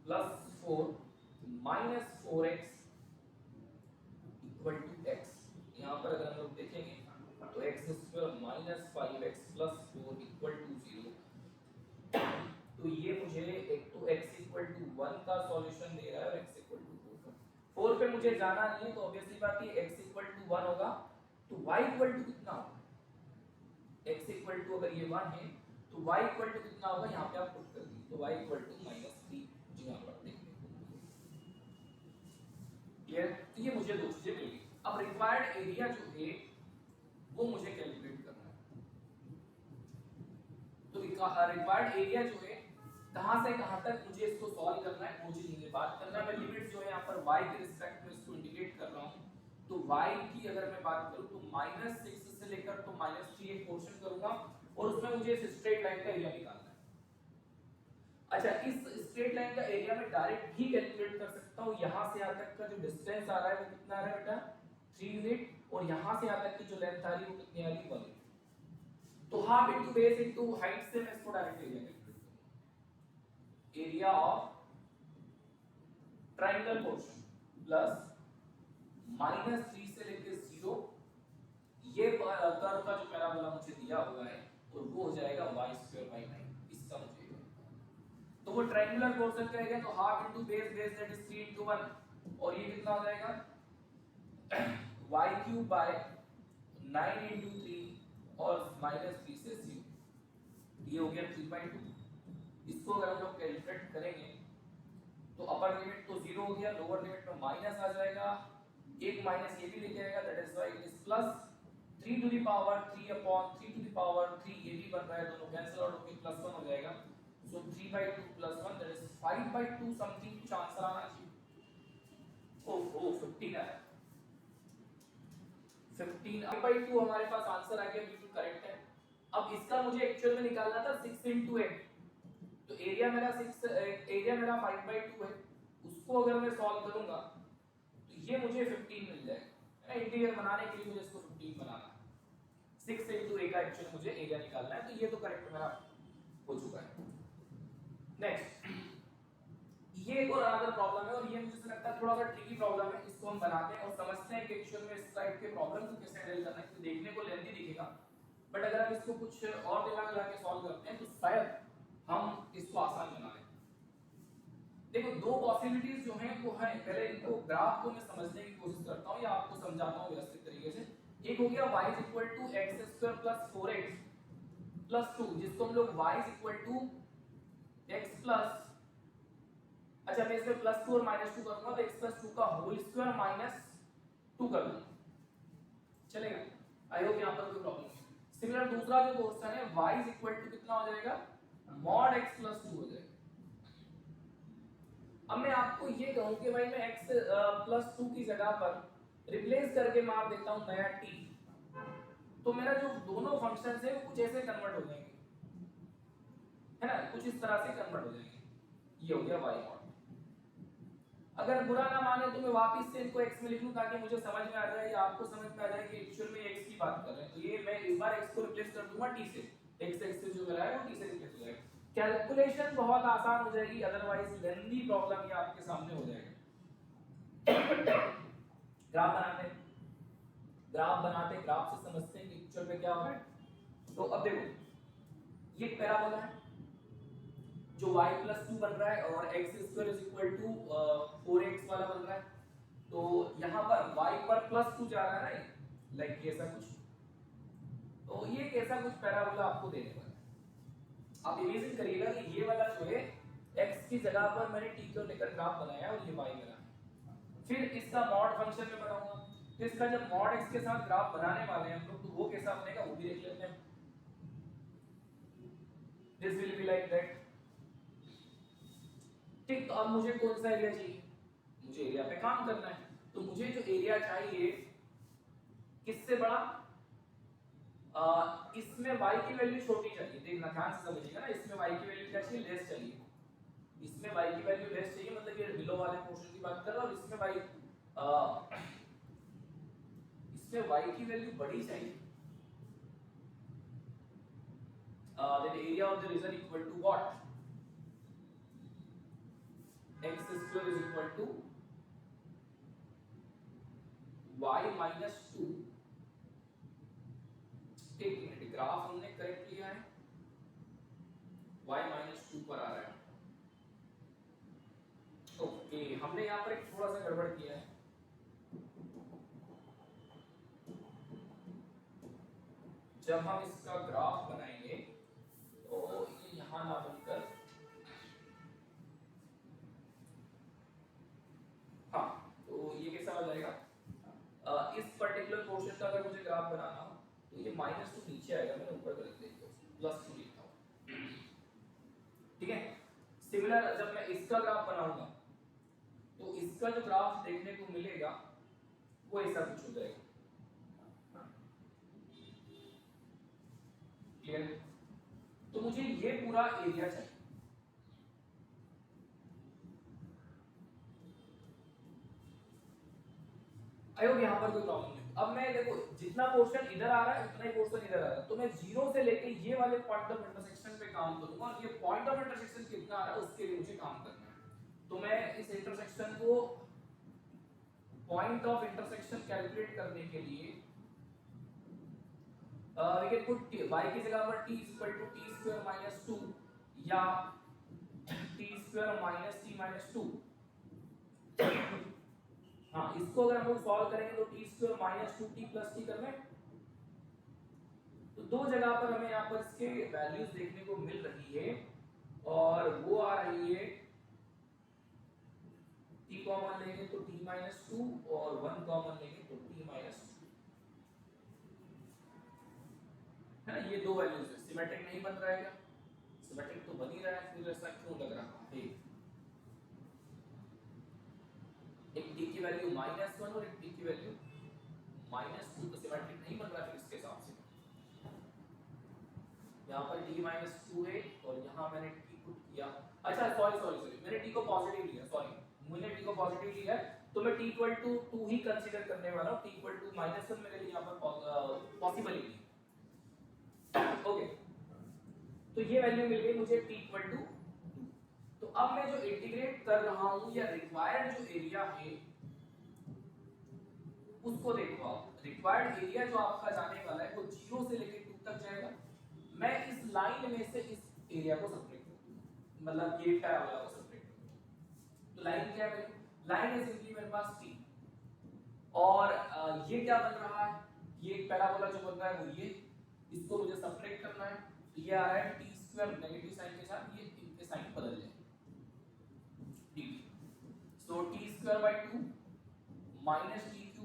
plus 4 minus 4x equal to x। यहाँ पर अगर हम लोग देखेंगे तो x square minus 5x plus 4 equal to 0। तो ये मुझे एक तो x इक्वल टू 1 का सॉल्यूशन दे रहा है और x इक्वल टू 4 का। 4 पे मुझे जाना नहीं है तो ऑब्वियसली बात है x इक्वल टू 1 होगा तो y इक्वल टू कितना होगा, x इक्वल टू अगर ये 1 है तो y इक्वल टू कितना होगा, यहाँ पे आप पुट कर दीजिए तो y इक्वल टू -3 जो यहाँ पर देखने को मिलेगा। क्लियर? तो ये मुझे दो चीजें मिल गई। अब रिक्वायर्ड एरिया जो है वो मुझे कैलकुलेट करना है। तो रिक्वायर्ड एरिया जो है कहां से कहां तक मुझे इसको सॉल्व करना है, मुझे ये बात करना है। मैं लिमिट जो है यहाँ पर y के रिस्पेक्ट में इसको इंडिकेट कर रहा हूँ। तो y की अगर मैं बात करूँ तो -6 से लेकर तो -3 एक पोर्शन करूंगा और उसमें मुझे इस स्ट्रेट लाइन का एरिया निकालना है। अच्छा, इस स्ट्रेट लाइन का एरिया मैं डायरेक्ट भी कैलकुलेट कर सकता हूँ। यहाँ से यहाँ तक का जो डिस्टेंस आ रहा है वो कितना आ रहा है बेटा, 3 यूनिट, और यहाँ से यहाँ तक की जो लेंथ आ रही है वो कितनी आ रही है, 1 यूनिट। तो half into base into height से मैं इसको डायरेक्ट एरिया कैलकुलेट करूंगा। Area of triangle portion plus -3 से लेके 0, ये कर्व का जो पैराबोला मुझे दिया हुआ है और वो हो जाएगा y²/9 इसका मुझे। तो वो ट्रायंगुलर पोर्शन का एरिया तो half into base, base that is 3 into 1, और ये कितना हो जाएगा y³ 9 into 3 और -3 से 0, ये हो गया 3/2। इसको अगर हम लोग कैलकुलेट करेंगे तो अपर लिमिट तो 0 हो गया, लोअर लिमिट में माइनस आ जाएगा, एक माइनस ये भी लेके आएगा, that is why it is plus 3 to the power 3/3 to the power 3, ये भी बन रहा है, दोनों कैंसिल आउट होकर +1 हो जाएगा। सो 3/2 + 1 दैट इज 5/2 समथिंग, कुछ आंसर आना चाहिए। ओ 15 आया, 15/2 हमारे पास आंसर आ गया, बिल्कुल करेक्ट है। अब इसका मुझे एक्चुअल में निकालना था 6 into 8, तो एरिया मेरा 5/2 है, उसको अगर मैं सॉल्व करूंगा तो ये मुझे 15 मिल जाएगा। इंटीग्रल बनाने के लिए मुझे इसको 15 बनाना है, 6 into a का एक्चुअल मुझे एरिया निकालना है, तो ये तो करेक्ट मेरा हो चुका है। नेक्स्ट, ये एक और अदर प्रॉब्लम है और ये मुझे लगता है थोड़ा सा ट्रिकी प्रॉब्लम है। इसको हम बनाते हैं और समझते हैं कि एक्चुअल में इस टाइप के प्रॉब्लम को कैसे हैंडल करना है। तो देखने को लेंथी दिखेगा, बट अगर हम इसको कुछ और दिमाग लगा के सॉल्व करते हैं तो शायद हम इसको आसान बना लें। देखो, दो पॉसिबिलिटीज जो हैं वो है, पहले इनको ग्राफ को मैं समझने की कोशिश करता हूं या आपको समझाता हूं व्यवस्थित तरीके से। एक हो गया y = x² + 4x + 2, जिसको हम लोग y = x प्लस, अच्छा मैं इसमें +2 और -2 करूंगा तो x + 2 का होल स्क्वायर -2 कर दूंगा, चलेगा? आई होप यहां पर कोई प्रॉब्लम नहीं। सिमिलर दूसरा जो क्वेश्चन है y = कितना हो जाएगा, mod x + 2 हो जाएगा। अब मैं आपको ये कहूं कि भाई मैं x + 2 की जगह पर रिप्लेस करके मार देता हूं नया t, तो मेरा जो दोनों फंक्शंस है वो कुछ ऐसे कन्वर्ट हो जाएंगे, है ना, कुछ इस तरह से कन्वर्ट हो जाएंगे। ये हो गया y mod। अगर बुरा ना माने तो मैं वापस से इनको x में लिख लूं ताकि मुझे समझ में आ जाए या आपको समझ में आ जाए कि एक्चुअल में x की बात कर रहे हैं। तो ये मैं इस बार x को रिप्लेस कर दूंगा t से, x से जो मिला है वो t से रिप्लेस हो जाएगा। कैलकुलेशन बहुत आसान हो जाएगी, अदरवाइज लेंथी प्रॉब्लम ये आपके सामने हो जाएगा। ग्राफ बनाते ग्राफ से समझते हैं कि एक्चुअल में क्या हो रहा है। तो अब देखो, ये पैराबोला है जो y + 2 बन रहा है और x² = 4x वाला बन रहा है। तो यहाँ पर y पर +2 जा रहा है ना, लाइक ऐसा कुछ, तो ये कैसा कुछ पैराबोला आपको देने वाला है। आप इमेजिन करिएगा कि ये वाला जो है x की जगह पर मैंने t को लेकर ग्राफ बनाया और ये y मिला है। फिर इसका मॉड फंक्शन में बनाऊंगा, तो इसका जब मॉड x के साथ ग्राफ बनाने वाले हैं हम लोग, तो वो कैसा बनेगा वो भी देख लेते हैं। This will be like that. ठीक, तो अब मुझे कौन सा एरिया चाहिए, मुझे एरिया पे काम करना है। तो मुझे जो एरिया चाहिए किससे बड़ा, इसमें y की वैल्यू छोटी चाहिए, देखना ध्यान से समझिएगा ना, इसमें y की वैल्यू क्या चाहिए, लेस चाहिए। इसमें y की वैल्यू लेस चाहिए, मतलब ये बिलो वाले पोर्शन की बात कर रहा हूं, और इसमें y की वैल्यू बड़ी चाहिए। then area of the region equal to what? X square is equal to y minus 2. एक मिनट, ग्राफ हमने करेक्ट लिया है, y minus 2 पर आ रहा है। ओके, हमने यहाँ पर एक थोड़ा सा गड़बड़ किया है। जब हम इसका ग्राफ बनाएंगे तो ये यहाँ ना बनकर, हाँ, तो ये कैसा हो जाएगा, इस पर्टिकुलर पोर्शन का अगर मुझे ग्राफ बनाना हो तो ये -2 नीचे आएगा, मैंने ऊपर कर दिया +2 लिखा हूँ, ठीक है। सिमिलर जब मैं इसका ग्राफ बनाऊंगा तो इसका जो ग्राफ देखने को मिलेगा वो ऐसा कुछ हो जाएगा, क्लियर। तो मुझे ये पूरा एरिया चाहिए, आई होप यहाँ पर कोई प्रॉब्लम नहीं। अब मैं देखो जितना पोर्शन इधर आ रहा है उतना ही पोर्शन इधर आ रहा है, तो मैं 0 से लेके ये वाले पॉइंट ऑफ इंटरसेक्शन पे काम करूंगा, और ये पॉइंट ऑफ इंटरसेक्शन कितना आ रहा है उसके लिए मुझे काम करना है। तो मैं इस इंटरसेक्शन को, पॉइंट ऑफ इंटरसेक्शन कैलकुलेट करने के लिए वी कैन पुट y की जगह पर t = t² - 2 या t² - t -2। हाँ, इसको अगर हम लोग सॉल्व करेंगे तो t² - 2t + t कर लें, तो दो जगह पर हमें यहाँ पर इसके वैल्यूज देखने को मिल रही है, और वो आ रही है t कॉमन लेंगे तो t - 2 और 1 कॉमन लेंगे तो t - 2, है ना। ये दो वैल्यूज है, सिमेट्रिक नहीं बन रहा है क्या? सिमेट्रिक तो बन ही रहा है, फिर ऐसा क्यों लग रहा है? एक t की वैल्यू -1 और एक t की वैल्यू -2, तो सिमेट्रिक नहीं बन रहा फिर इसके हिसाब से। यहाँ पर t - 2 है और यहाँ मैंने t पुट किया, अच्छा सॉरी मैंने t को पॉजिटिव लिया, सॉरी मैंने t को पॉजिटिव लिया है, तो मैं t = 2 ही कंसीडर करने वाला हूँ। t = -1 मेरे लिए यहाँ पर पॉसिबल ही नहीं, ओके। तो ये वैल्यू मिल गई मुझे t = 2। तो अब मैं जो इंटीग्रेट कर रहा हूँ या रिक्वायर्ड जो एरिया है उसको देखो आप। रिक्वायर्ड एरिया जो आपका जाने वाला है वो 0 से लेकर 2 तक जाएगा। मैं इस लाइन में से इस एरिया को सब्ट्रैक्ट करूंगा, मतलब ये पैराबोला को सब्ट्रैक्ट करूंगा। तो लाइन क्या है? लाइन है सिंपली मेरे पास t, और ये क्या बन रहा है, ये एक पैराबोला जो बन रहा है वो ये, इसको मुझे सब्ट्रैक्ट करना है। तो ये आ रहा है t² नेगेटिव साइन के साथ, ये इनके साइन बदल जाए dt, सो t² / 2 -t³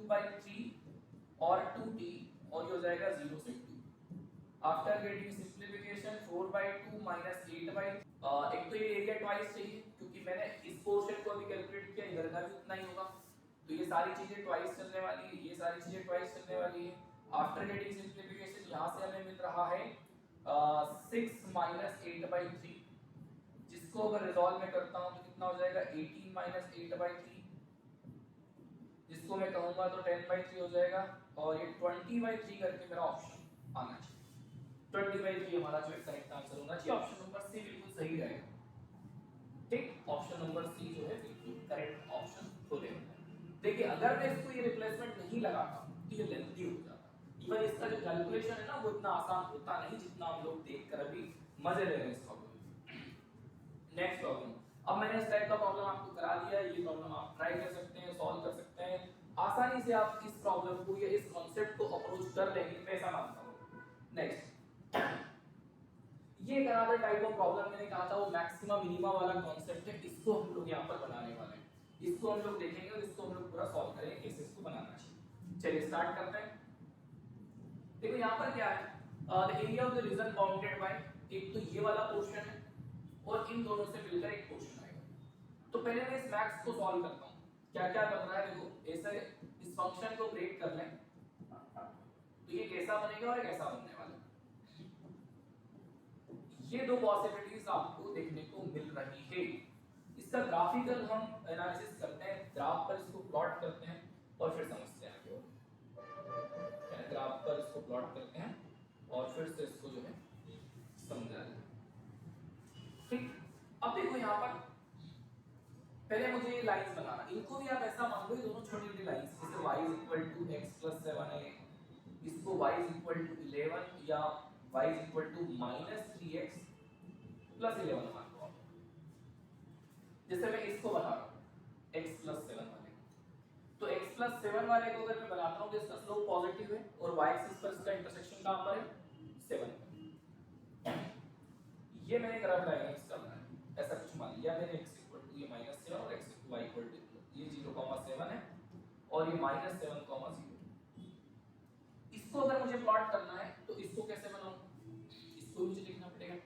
/ 3 और 2t, और ये हो जाएगा 0 से 2। आफ्टर गेटिंग सिंपलीफिकेशन 4/2 - 8/, एक तो ये एरिया ट्वाइस चाहिए क्योंकि मैंने इस पोर्शन को अभी कैलकुलेट किया, इधर का भी उतना ही होगा, तो ये सारी चीजें ट्वाइस चलने वाली है, ये सारी चीजें ट्वाइस चलने वाली है। आफ्टर गेटिंग सिंपलीफिकेशन यहाँ से हमें मिल रहा है 6 - 8/3, जिसको अगर रिजॉल्व में करता हूँ तो कितना हो जाएगा 18 - 8/3, जिसको मैं कहूँगा तो 10/3 हो जाएगा, और ये 20/3 करके मेरा ऑप्शन आना चाहिए। 20/3 हमारा जो करेक्ट आंसर होना चाहिए, ऑप्शन नंबर सी बिल्कुल सही रहेगा, ठीक। ऑप्शन नंबर सी जो है बिल्कुल करेक्ट ऑप्शन हो जाएगा। देखिए अगर मैं इसको ये रिप्लेसमेंट नहीं लगाता तो ये लेंथी हो जाता, इवन इसका जो कैलकुलेशन है ना वो इतना आसान होता नहीं जितना हम लोग देखकर अभी मजे ले रहे हैं इस प्रॉब्लम। नेक्स्ट प्रॉब्लम, अब मैंने इस टाइप का प्रॉब्लम आपको करा दिया, ये प्रॉब्लम आप ट्राई कर सकते हैं, सॉल्व कर सकते हैं आसानी से। आप इस प्रॉब्लम को या इस कांसेप्ट को अप्रोच कर लेंगे, मैं ऐसा मानता हूं। नेक्स्ट, ये एक अनदर टाइप ऑफ प्रॉब्लम मैंने कहा था वो मैक्सिमा मिनिमा वाला कांसेप्ट है, इसको हम लोग यहां पर बनाने वाले हैं, इसको हम लोग देखेंगे और इसको हम लोग पूरा सॉल्व करेंगे कैसे इसको बनाना चाहिए। चलिए स्टार्ट करते हैं। देखो यहां पर क्या है, the area of the reason bounded bye, एक तो ये वाला पोर्शन है और इन दोनों से मिलकर एक पोर्शन आएगा। तो पहले मैं इस मैक्स को सॉल्व करता हूं, क्या क्या बन रहा है। देखो ऐसे इस फंक्शन को ब्रेक कर लें तो ये कैसा बनेगा और कैसा बनने वाला है, ये दो पॉसिबिलिटीज आपको देखने को मिल रही है। इसका ग्राफिकल हम एनालिसिस करते हैं, ग्राफ पर इसको प्लॉट करते हैं और फिर समझते हैं आगे। ग्राफ पर इसको प्लॉट करते हैं और फिर से इसको जो है समझ आ रहा है? ठीक, अब देखो यहाँ पर पहले मुझे ये लाइंस बनाना, इनको भी आप ऐसा मान लो ये दोनों छोटी छोटी लाइंस, जैसे y = x + 7 है, इसको y = 11 या y = -3x + 11 मान लो। जैसे मैं इसको बना रहा हूँ x + 7 वाले, तो x + 7 वाले को अगर मैं बनाता हूँ तो इसका स्लोप पॉजिटिव है और y एक्सिस पर इसका इंटरसेक्शन कहाँ पर है, 7 पर। ये मैंने ग्राफ डायग्राम इसका बनाया, ऐसा कुछ मान लिया मैंने, x = ये -7 और x y = ये 0,7 है और ये -7,0। इसको अगर मुझे प्लॉट करना है तो इसको कैसे बनाऊं, इसको मुझे लिखना पड़ेगा।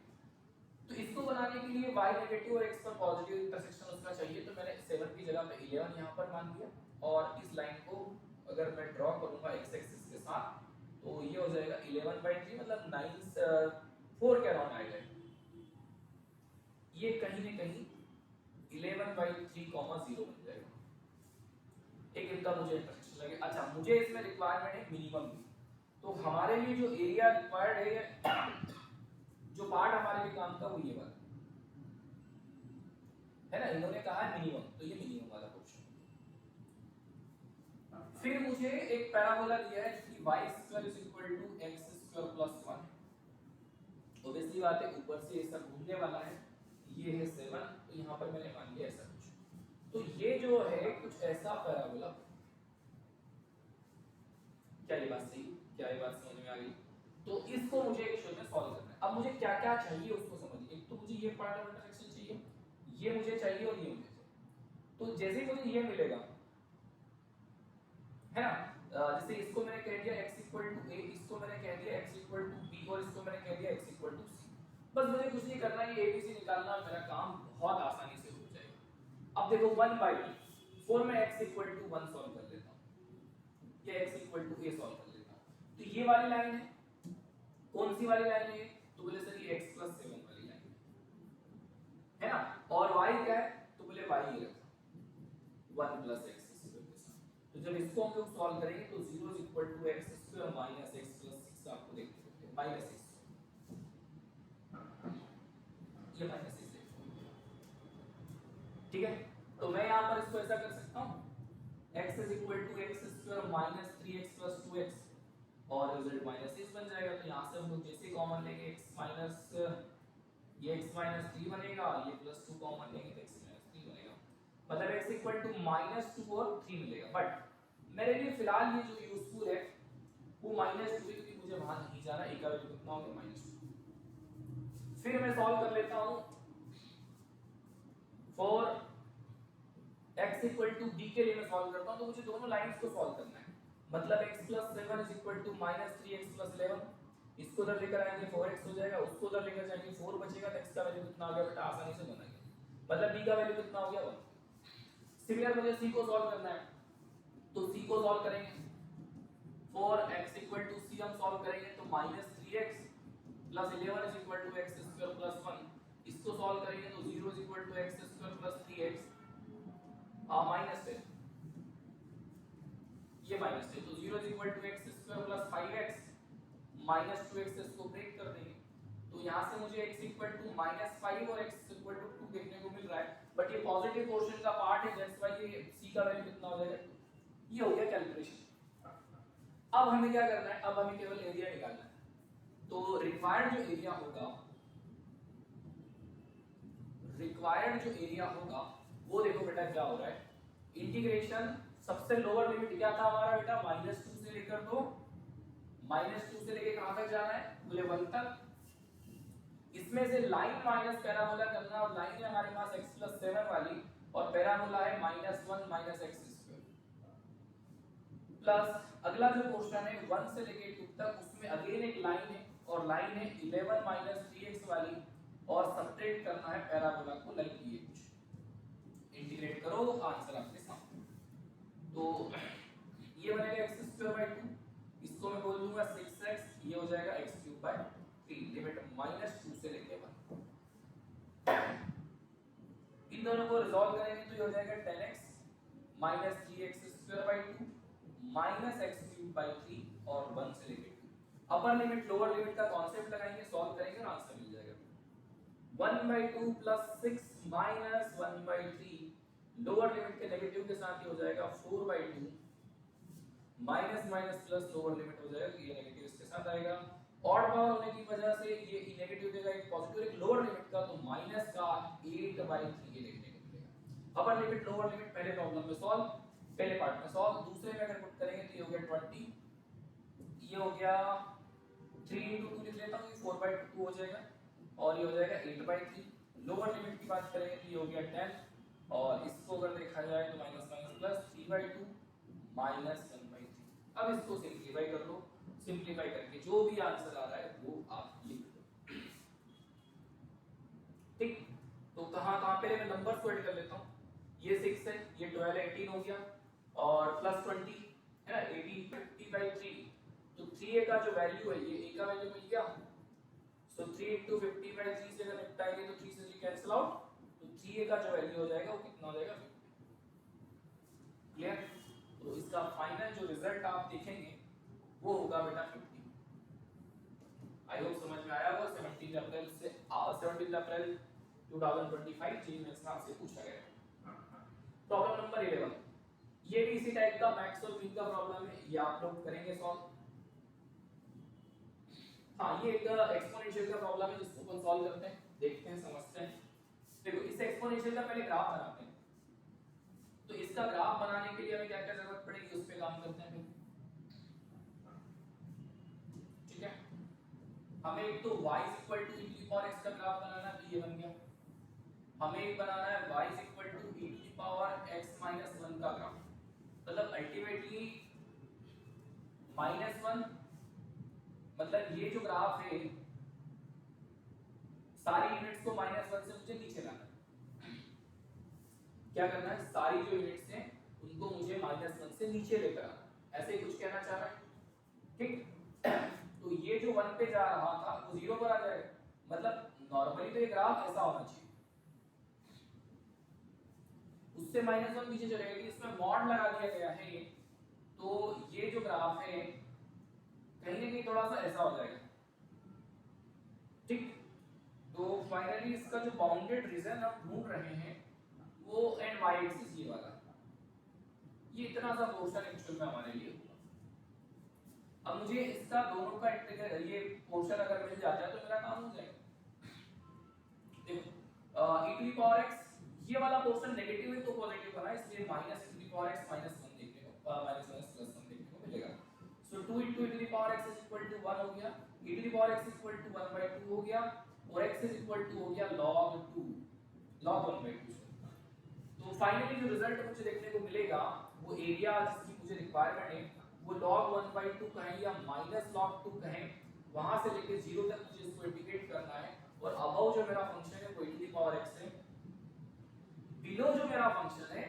तो इसको बनाने के लिए y नेगेटिव और x पर पॉजिटिव इंटरसेक्शन उसका चाहिए, तो मैंने 7 की जगह पे 11 यहाँ पर मान लिया और इस लाइन को अगर मैं ड्रॉ करूंगा x एक्सिस के साथ तो ये हो जाएगा 11/3 मतलब 4 के अराउंड आएगा। ये कहीं ना कहीं 11/3,0 बन जाएगा। एक इनका मुझे इंटरसेक्शन लगे। अच्छा, मुझे इसमें रिक्वायरमेंट है मिनिमम की, तो हमारे लिए जो एरिया रिक्वायर्ड है, जो पार्ट हमारे लिए काम का वो ये वाला है ना, इन्होंने कहा है मिनिमम, तो ये मिनिमम वाला पोर्शन। फिर मुझे एक पैराबोला दिया है कि y² = x² + 1। ऑब्वियसली बात है ऊपर से ऐसा घूमने वाला है, ये है 7, तो यहाँ पर मैंने मान लिया ऐसा कुछ, तो ये जो है कुछ ऐसा पैराबोला। क्या ये बात सही, क्या ये बात समझ में आ गई? तो इसको मुझे एक क्वेश्चन में सॉल्व करना है। अब मुझे क्या क्या चाहिए उसको समझिए। एक तो मुझे ये पॉइंट ऑफ इंटरसेक्शन चाहिए, ये मुझे चाहिए और ये मुझे चाहिए। तो जैसे ही मुझे ये मिलेगा है ना, जैसे इसको मैंने कह दिया x = a, इसको मैंने कह दिया x = b और इसको मैंने कह दिया x = c। बस मुझे कुछ नहीं करना, ये abc निकालना, मेरा काम बहुत आसानी से हो जाएगा। अब देखो 1/4 में x = 1 सॉल्व कर लेता हूं या x = a सॉल्व कर लेता हूं। तो ये वाली लाइन है, कौन सी वाली लाइन है? तो बोले सर ये x + 7 वाली लाइन है ना, और y क्या है? तो बोले y ये रखा 1 + x²। तो जब इसको हम लोग सॉल्व करेंगे तो 0 = x² - x + 6 आपको देखते हैं -6, ये -6 है। ठीक है, तो मैं यहाँ पर इसको ऐसा कर सकता हूँ x = x² - 3x + 2x और रिजल्ट -6 बन जाएगा। तो यहाँ से हम लोग जैसे कॉमन लेंगे ये x - 3 बनेगा, ये +2 कॉमन लेंगे तो x - 3 बनेगा, मतलब x = -2 और 3 मिलेगा। बट मेरे लिए फिलहाल ये जो यूजफुल है वो -2 है, क्योंकि मुझे वहां नहीं जाना। a का वैल्यू कितना होगा, -2। फिर मैं सॉल्व कर लेता हूं फॉर x = b के लिए मैं सॉल्व करता हूं, तो मुझे दोनों लाइंस को सॉल्व करना है। मतलब x + 7 = -3x + 11, इसको उधर लेकर आएंगे 4x हो जाएगा, उसको उधर लेकर जाएंगे 4 बचेगा, तो x का वैल्यू कितना आ गया बेटा, आसानी से बना गया। मतलब b का वैल्यू कितना हो गया 1। सिमिलर मुझे c को सॉल्व करना है, तो c को सॉल्व करेंगे फॉर x = c हम सॉल्व करेंगे तो -3x + 11 = x² + 1। इसको सॉल्व करेंगे तो 0 = x² + 3x माइनस है, ये माइनस है, तो 0 = x² + 5x -2x, इसको ब्रेक कर देंगे। तो यहाँ से मुझे x = -5 और x = 2 देखने को मिल रहा है, बट ये पॉजिटिव पोर्शन का पार्ट है, दैट्स व्हाई ये c का वैल्यू कितना हो जाएगा, ये हो गया कैलकुलेशन। अब हमें क्या करना है, अब हमें केवल एरिया निकालना है। तो रिक्वायर्ड जो एरिया होगा वो देखो बेटा क्या हो रहा है, इंटीग्रेशन सबसे लोअर लिमिट क्या था हमारा बेटा, -2 से लेकर तो -2 से लेके कहां तक जाना है, बोले 1 तक। इसमें से लाइन माइनस पैराबोला करना, और लाइन है हमारे पास x + 7 वाली और पैराबोला है -1 - x² प्लस अगला जो पोर्शन है 1 से लेके 2 तक, उसमें अगेन एक लाइन है और लाइन है 11 - 3x वाली, और सब्ट्रैक्ट करना है पैराबोला को, लाइक ये कुछ इंटीग्रेट करो, आंसर आपके सामने। तो ये बनेगा x²/2, इसको मैं बोल दूंगा 6x, ये हो जाएगा x³/3, लिमिट -2 से लेके 1। इन दोनों को रिजॉल्व करेंगे तो ये हो जाएगा 10x - 3x²/2 -x³/3 और 1 से लेके 2। अपर लिमिट लोअर लिमिट का कॉन्सेप्ट लगाएंगे, सॉल्व करेंगे और आंसर मिल जाएगा। 1/2 प्लस 6 माइनस 1/3, लोअर लिमिट के नेगेटिव के साथ ये हो जाएगा 4/2 minus minus plus lower limit हो जाएगा, ये नेगेटिव इसके साथ आएगा। ऑड पावर होने की वजह से ये नेगेटिव देगा, एक पॉजिटिव एक लोअर लिमिट का, तो माइनस का 8/3 ये देखने को मिलेगा। अपर लिमिट लोअर लिमिट पहले प्रॉब्लम में सॉल्व, पहले पार्ट में सॉल्व, दूसरे में अगर पुट करेंगे तो ये हो गया 20, ये हो गया 3 into 2 लिख लेता हूँ, ये 4/2 हो जाएगा और ये हो जाएगा 8/3। लोअर लिमिट की बात करेंगे तो ये हो गया 10 और इसको अगर देखा जाए तो माइनस माइनस प्लस 3/2 माइनस 1/3। अब इसको सिंपलीफाई कर लो, सिंपलीफाई करके जो भी आंसर आ रहा है वो आप लिख लो। ठीक, तो कहाँ कहाँ पहले मैं नंबर्स को ऐड कर लेता हूँ। ये 6 है, ये 12 18 हो गया और प्लस 20 है ना 18 50/3, तो 3a का जो वैल्यू है ये a का वैल्यू मिल गया। सो 3 into 50/3 से अगर निपटाएंगे तो 3 से 3 कैंसिल आउट, तो 3a का जो वैल्यू हो जाएगा वो कितना हो जाएगा 50। क्लियर? तो इसका फाइनल जो रिजल्ट आप देखेंगे वो होगा बेटा 50। आई होप समझ में आया होगा। 17 अप्रैल से 17 अप्रैल 2025 जी में इसका से पूछा गया। प्रॉब्लम नंबर 11, ये भी इसी टाइप का मैक्स और मिन का प्रॉब्लम है, ये आप लोग करेंगे सॉल्व। हाँ, ये एक एक्सपोनेंशियल का प्रॉब्लम है जिसको अपन सॉल्व करते हैं, देखते हैं समझते हैं। देखो इस एक्सपोनेंशियल का पहले ग्राफ बनाते हैं, तो इसका ग्राफ बनाने के लिए हमें क्या क्या जरूरत पड़ेगी उस पे काम करते हैं। ठीक है, हमें एक तो y e to x का ग्राफ बनाना है, तो ये बन गया। हमें एक बनाना है y e to x minus 1 का ग्राफ, मतलब अल्टीमेटली -1, मतलब ये जो ग्राफ है सारी यूनिट्स को -1 से मुझे नीचे लाना है। क्या करना है, सारी जो यूनिट्स हैं उनको मुझे -1 से नीचे लेकर आना, ऐसे ही कुछ कहना चाह रहा है। ठीक, तो ये जो 1 पे जा रहा था वो 0 पर आ जाएगा, मतलब नॉर्मली तो ये ग्राफ ऐसा होना चाहिए, उससे -1 नीचे चलेगा, लेकिन इसमें मॉड लगा दिया गया है ये, तो ये जो ग्राफ है कहीं ना कहीं थोड़ा सा ऐसा हो जाएगा। ठीक, तो फाइनली इसका जो बाउंडेड रीजन हम ढूंढ रहे हैं वो एंड y एक्सिस ये वाला, ये इतना सा पोर्शन एक्चुअल में हमारे लिए होगा। अब मुझे इसका दोनों का इंटीग्रल, ये पोर्शन अगर मिल जाता है तो मेरा काम हो जाएगा। देखो e⁻x ये वाला पोर्शन नेगेटिव है तो पॉजिटिव बना, इसलिए -e⁻x -1 देखने को -1 देखने को मिलेगा। सो 2 into e⁻x is equal to 1 हो गया, e⁻x is equal to 1/2 हो गया और x is equal to हो गया log 2 log 1/2। तो फाइनली जो रिजल्ट मुझे देखने को मिलेगा वो एरिया जिसकी मुझे रिक्वायरमेंट है वो log 1/2 कहें या -log 2 कहें, वहां से लेके 0 तक मुझे इसको इंटीग्रेट करना है। और अबव जो मेरा फंक्शन है वो e⁻x है, बिलो जो मेरा फंक्शन है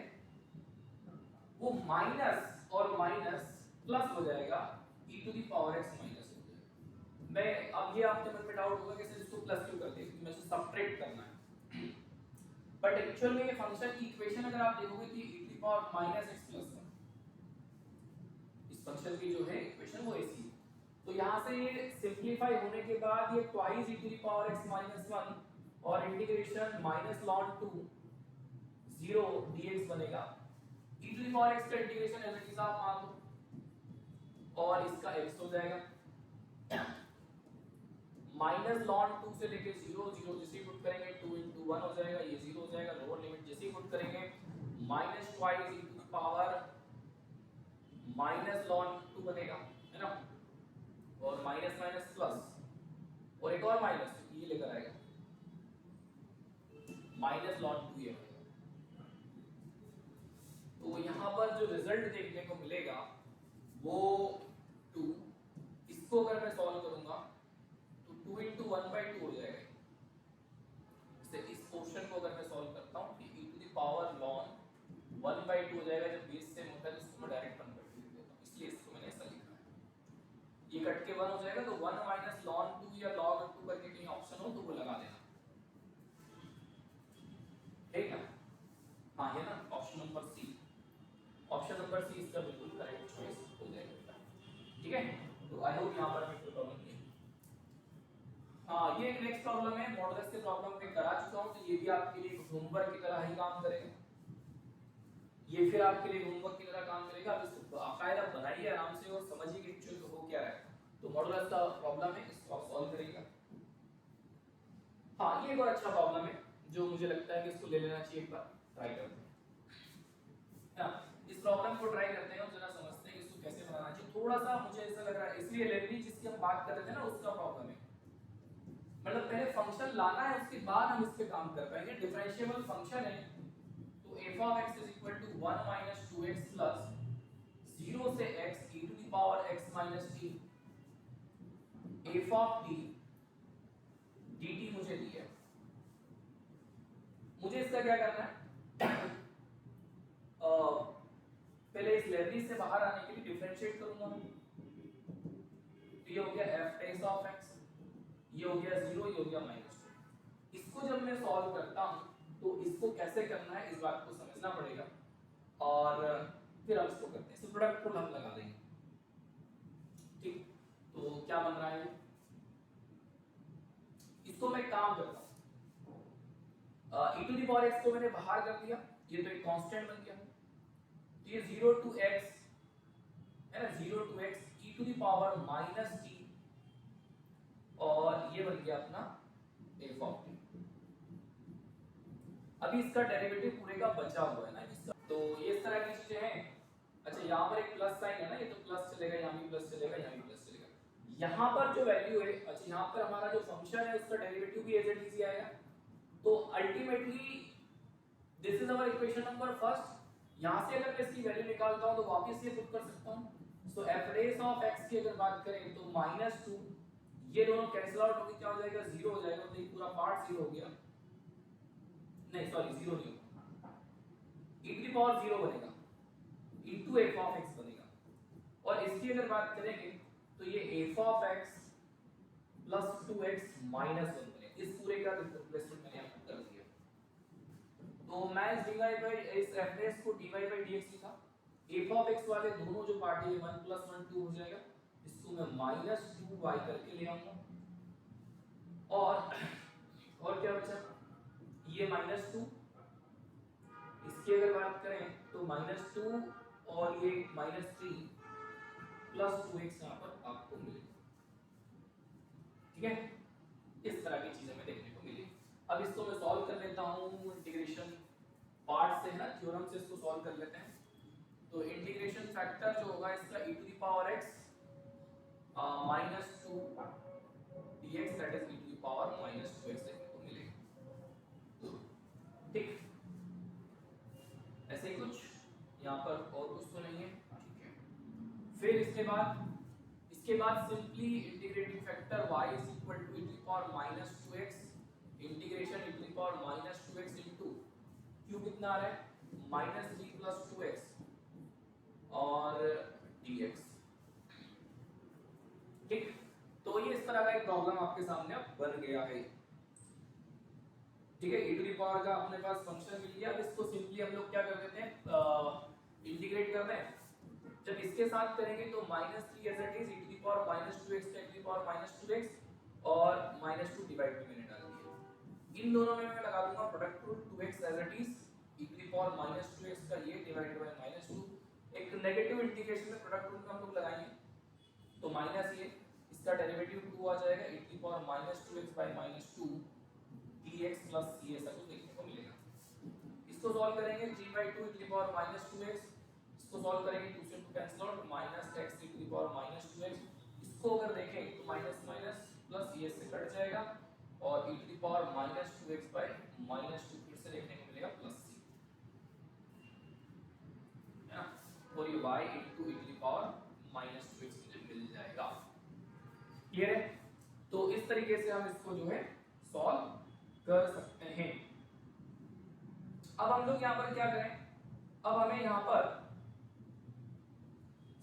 वो माइनस और माइनस प्लस हो जाएगा, e⁻x माइनस हो जाएगा। मैं अब ये आपके मन में डाउट होगा कि सर इसको प्लस क्यों करते हैं, क्योंकि मुझे सब्ट्रैक्ट करना है, बट एक्चुअल में ये फंक्शन की इक्वेशन अगर आप देखोगे कि e⁻x+1 इस फंक्शन की जो है इक्वेशन वो ऐसी है। तो यहाँ से सिंपलीफाई होने के बाद ये ट्वाइस e⁻x-1 और इंटीग्रेशन -log 2 0 dx बनेगा। e⁻x का इंटीग्रेशन एज इट इज आप मान लो और इसका x हो जाएगा -log 2 से लेके 0 0 जैसे पुट करेंगे 2 into 1 हो जाएगा, ये 0 हो जाएगा, लोअर लिमिट जैसे पुट करेंगे -2 -log 2 बनेगा, है ना, और माइनस माइनस प्लस और एक और माइनस ये लेकर आएगा -log 2 ये। तो यहाँ पर जो रिजल्ट देखने को मिलेगा वो 2, इसको अगर मैं सॉल्व करूंगा तो 2 into 1/2 हो जाएगा। इस पोर्शन को अगर मैं सॉल्व करता हूँ e⁻log 1/2 हो जाएगा, जब बेस सेम होता है तो इसको मैं डायरेक्ट 1/2 लिख देता हूँ, इसलिए इसको मैंने ऐसा लिखा है। ये कट के 1 हो जाएगा, तो 1 - log 2 या log 2 करके कहीं ऑप्शन हो तो वो लगा देना, ठीक है। हाँ ये ना option number C, option number C इसका बिल्कुल करेक्ट चॉइस हो जाएगा, ठीक है। तो आई होप यहाँ पर कोई प्रॉब्लम नहीं है। हाँ ये एक नेक्स्ट प्रॉब्लम है, मॉडुलस के प्रॉब्लम में करा चुका हूँ, तो ये भी आपके लिए होमवर्क की तरह ही काम करेगा, ये फिर आपके लिए होमवर्क की तरह काम करेगा। आप इसको बाकायदा बनाइए आराम से और समझिए कि एक्चुअली हो क्या रहा है। तो मॉडुलस का प्रॉब्लम है, इसको आप सॉल्व करेंगे। हाँ ये एक और अच्छा प्रॉब्लम है जो मुझे लगता है कि इसको ले लेना चाहिए, एक बार ट्राई करते हैं। इस प्रॉब्लम को ट्राई करते हैं और जरा समझते हैं कि इसको कैसे बनाना चाहिए। थोड़ा सा मुझे ऐसा लग रहा है, इसलिए लेवरेज जिसकी हम बात कर रहे थे ना उसका प्रॉब्लम है, मतलब पहले फंक्शन लाना है उसके बाद हम इस पे काम कर पाएंगे। डिफरेंशिएबल फंक्शन है तो f of x is equal to 1 minus 2x plus 0 से x e to the power x minus t f of t dt मुझे दिया है। मुझे इसका क्या करना है, पहले इस लेवरेज से बाहर आने के लिए डिफरेंशिएट करूंगा। तो ये हो गया f टेस्ट ऑफ x, ये हो गया 0, ये हो गया -2। इसको जब मैं सॉल्व करता हूं तो इसको कैसे करना है इस बात को समझना पड़ेगा और फिर हम इसको करते हैं। इस प्रोडक्ट को हम लगा देंगे, ठीक। तो क्या बन रहा है, इसको मैं काम करता हूं, e to the power x को मैंने बाहर कर दिया, ये तो एक कांस्टेंट बन गया। तो ये 0 टू x है ना, 0 to x e to the power -t और ये बन गया अपना f ऑफ t। अभी इसका डेरिवेटिव पूरे का बचा हुआ है ना इसका, तो ये इस तरह की चीजें हैं। अच्छा यहाँ पर एक प्लस साइन है ना, ये तो प्लस चलेगा, यहाँ भी प्लस चलेगा, यहाँ भी प्लस चलेगा। यहाँ पर जो वैल्यू है, अच्छा यहाँ पर हमारा जो फंक्शन है उसका डेरिवेटिव भी एज इट इज आएगा। तो ultimately this is our equation number first. यहाँ से अगर मैं इसकी वैल्यू निकालता हूँ तो वापस ये पुट कर सकता हूँ। सो f रेस ऑफ x की अगर बात करें तो -2, ये दोनों कैंसिल आउट होकर क्या हो जाएगा, 0 हो जाएगा। तो ये पूरा पार्ट 0 हो गया, नहीं सॉरी 0 नहीं होगा, e टू द पावर 0 बनेगा इनटू f ऑफ x बनेगा। और इसकी अगर बात करेंगे तो ये f of x plus 2x minus 1 बनेगा। इस पूरे का रिप्लेसमेंट मैंने आपको कर दिया। तो मैं इस इस f को dy by dx लिखा, f ऑफ x वाले दोनों जो पार्ट है 1 प्लस 1 2 हो जाएगा, इसको मैं -2y करके ले आऊंगा। और क्या बचा, ये -2, इसकी अगर बात करें तो -2 और ये -3 प्लस 2x यहाँ पर आपको मिलेगा, ठीक है। इस तरह की चीजें हमें देखने को मिली। अब इसको मैं सॉल्व कर लेता हूँ इंटीग्रेशन पार्ट से, है ना, थ्योरम से इसको सॉल्व कर लेते हैं। तो इंटीग्रेशन फैक्टर जो होगा इसका e to the power x -2 dx that is e to the power -2x देखने को मिलेगा, ठीक। ऐसे ही कुछ यहाँ पर और कुछ तो नहीं है, ठीक है। फिर इसके बाद simply integrating factor y is equal to e to the power -2x integration e to the power -2x into q कितना आ रहा है, -3 प्लस 2x और dx, ठीक। तो ये इस तरह का एक प्रॉब्लम आपके सामने अब बन गया है, ठीक है। e टू द पावर का अपने पास फंक्शन मिल गया। अब इसको सिंपली हम लोग क्या कर देते हैं, इंटीग्रेट कर दें। जब इसके साथ करेंगे तो -3 as it is e to the power -2x e to the power -2x और -2 डिवाइड में मैंने डाल दिया। इन दोनों में मैं लगा दूंगा product rule 2x as it is e to the power -2x का ये डिवाइडेड बाय -2। एक नेगेटिव इंटीग्रेशन में प्रोडक्ट रूल का हम लोग लगाएंगे तो माइनस ये, इसका डेरिवेटिव 2 आ जाएगा e to the power -2x by -2 dx plus ये सब कुछ देखने को मिलेगा। इसको सॉल्व करेंगे 3/2 e to the power -2x, इसको सॉल्व करेंगे 2 से 2 cancel out, -x e to the power -2x। इसको अगर देखें तो माइनस माइनस प्लस ये से कट जाएगा और e to the power -2x by -2 फिर से देखने को मिलेगा प्लस c, है ना। और ये y into e to the power -2x मुझे मिल जाएगा, क्लियर है। तो इस तरीके से हम इसको जो है सॉल्व कर सकते हैं। अब हम लोग यहाँ पर क्या करें, अब हमें यहाँ पर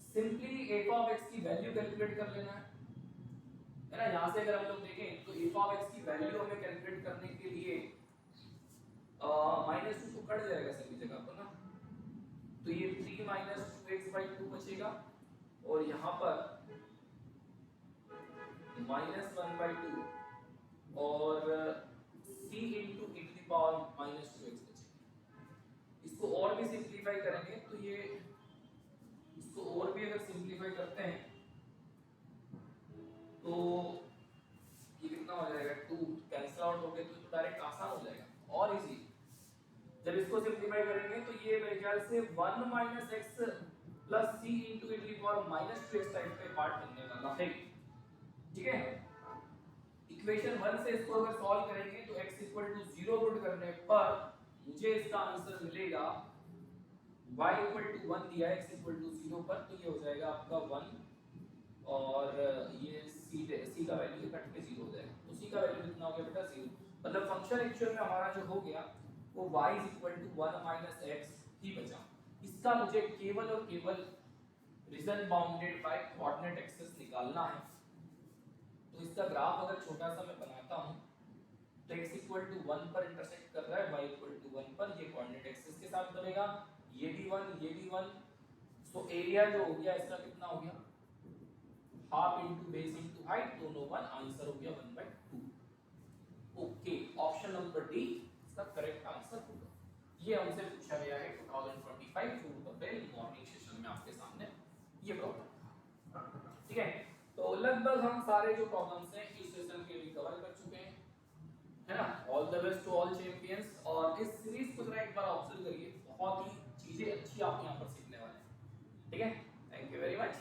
सिंपली f ऑफ x की वैल्यू कैलकुलेट कर लेना है ना। यहाँ से अगर हम लोग देखें तो f ऑफ x की वैल्यू हमें कैलकुलेट करने के लिए -2 तो कट जाएगा सभी जगह पर ना, तो ये 3 -2x/2 बचेगा और यहाँ पर -1/2 जब इसको सिंप्लीफाई करेंगे तो ये मेरे ख्याल से 1 minus x plus C into e to the power minus 2x type का पार्ट बनने वाला है। ठीक है, इक्वेशन 1 से इसको अगर सॉल्व करेंगे तो x इक्वल टू 0 पुट करने पर मुझे इसका आंसर मिलेगा y इक्वल टू 1 दिया है, x इक्वल टू 0 पर, तो ये हो जाएगा आपका 1 और ये c का वैल्यू कट के 0 हो जाएगा। तो c का वैल्यू कितना हो गया बेटा 0, मतलब फंक्शन एक्चुअल में हमारा जो हो गया वो y equal to 1 minus x ही बचा। इसका मुझे केवल और केवल region bounded by coordinate axis निकालना है। तो इसका ग्राफ अगर छोटा सा मैं बनाता हूं तो x इक्वल टू 1 पर इंटरसेक्ट कर रहा है, y इक्वल टू 1 पर, ये कोऑर्डिनेट एक्सिस के साथ बनेगा, ये भी 1 ये भी 1। सो एरिया जो हो गया इसका कितना हो गया, half into base into height, दोनों 1, आंसर हो गया 1/2। ओके, ऑप्शन नंबर डी इसका करेक्ट आंसर होगा। ये हमसे पूछा गया है 2025 फूड अप्रैल मॉर्निंग सेशन में आपके सामने ये प्रॉब्लम। ठीक है, तो लगभग हम सारे जो प्रॉब्लम्स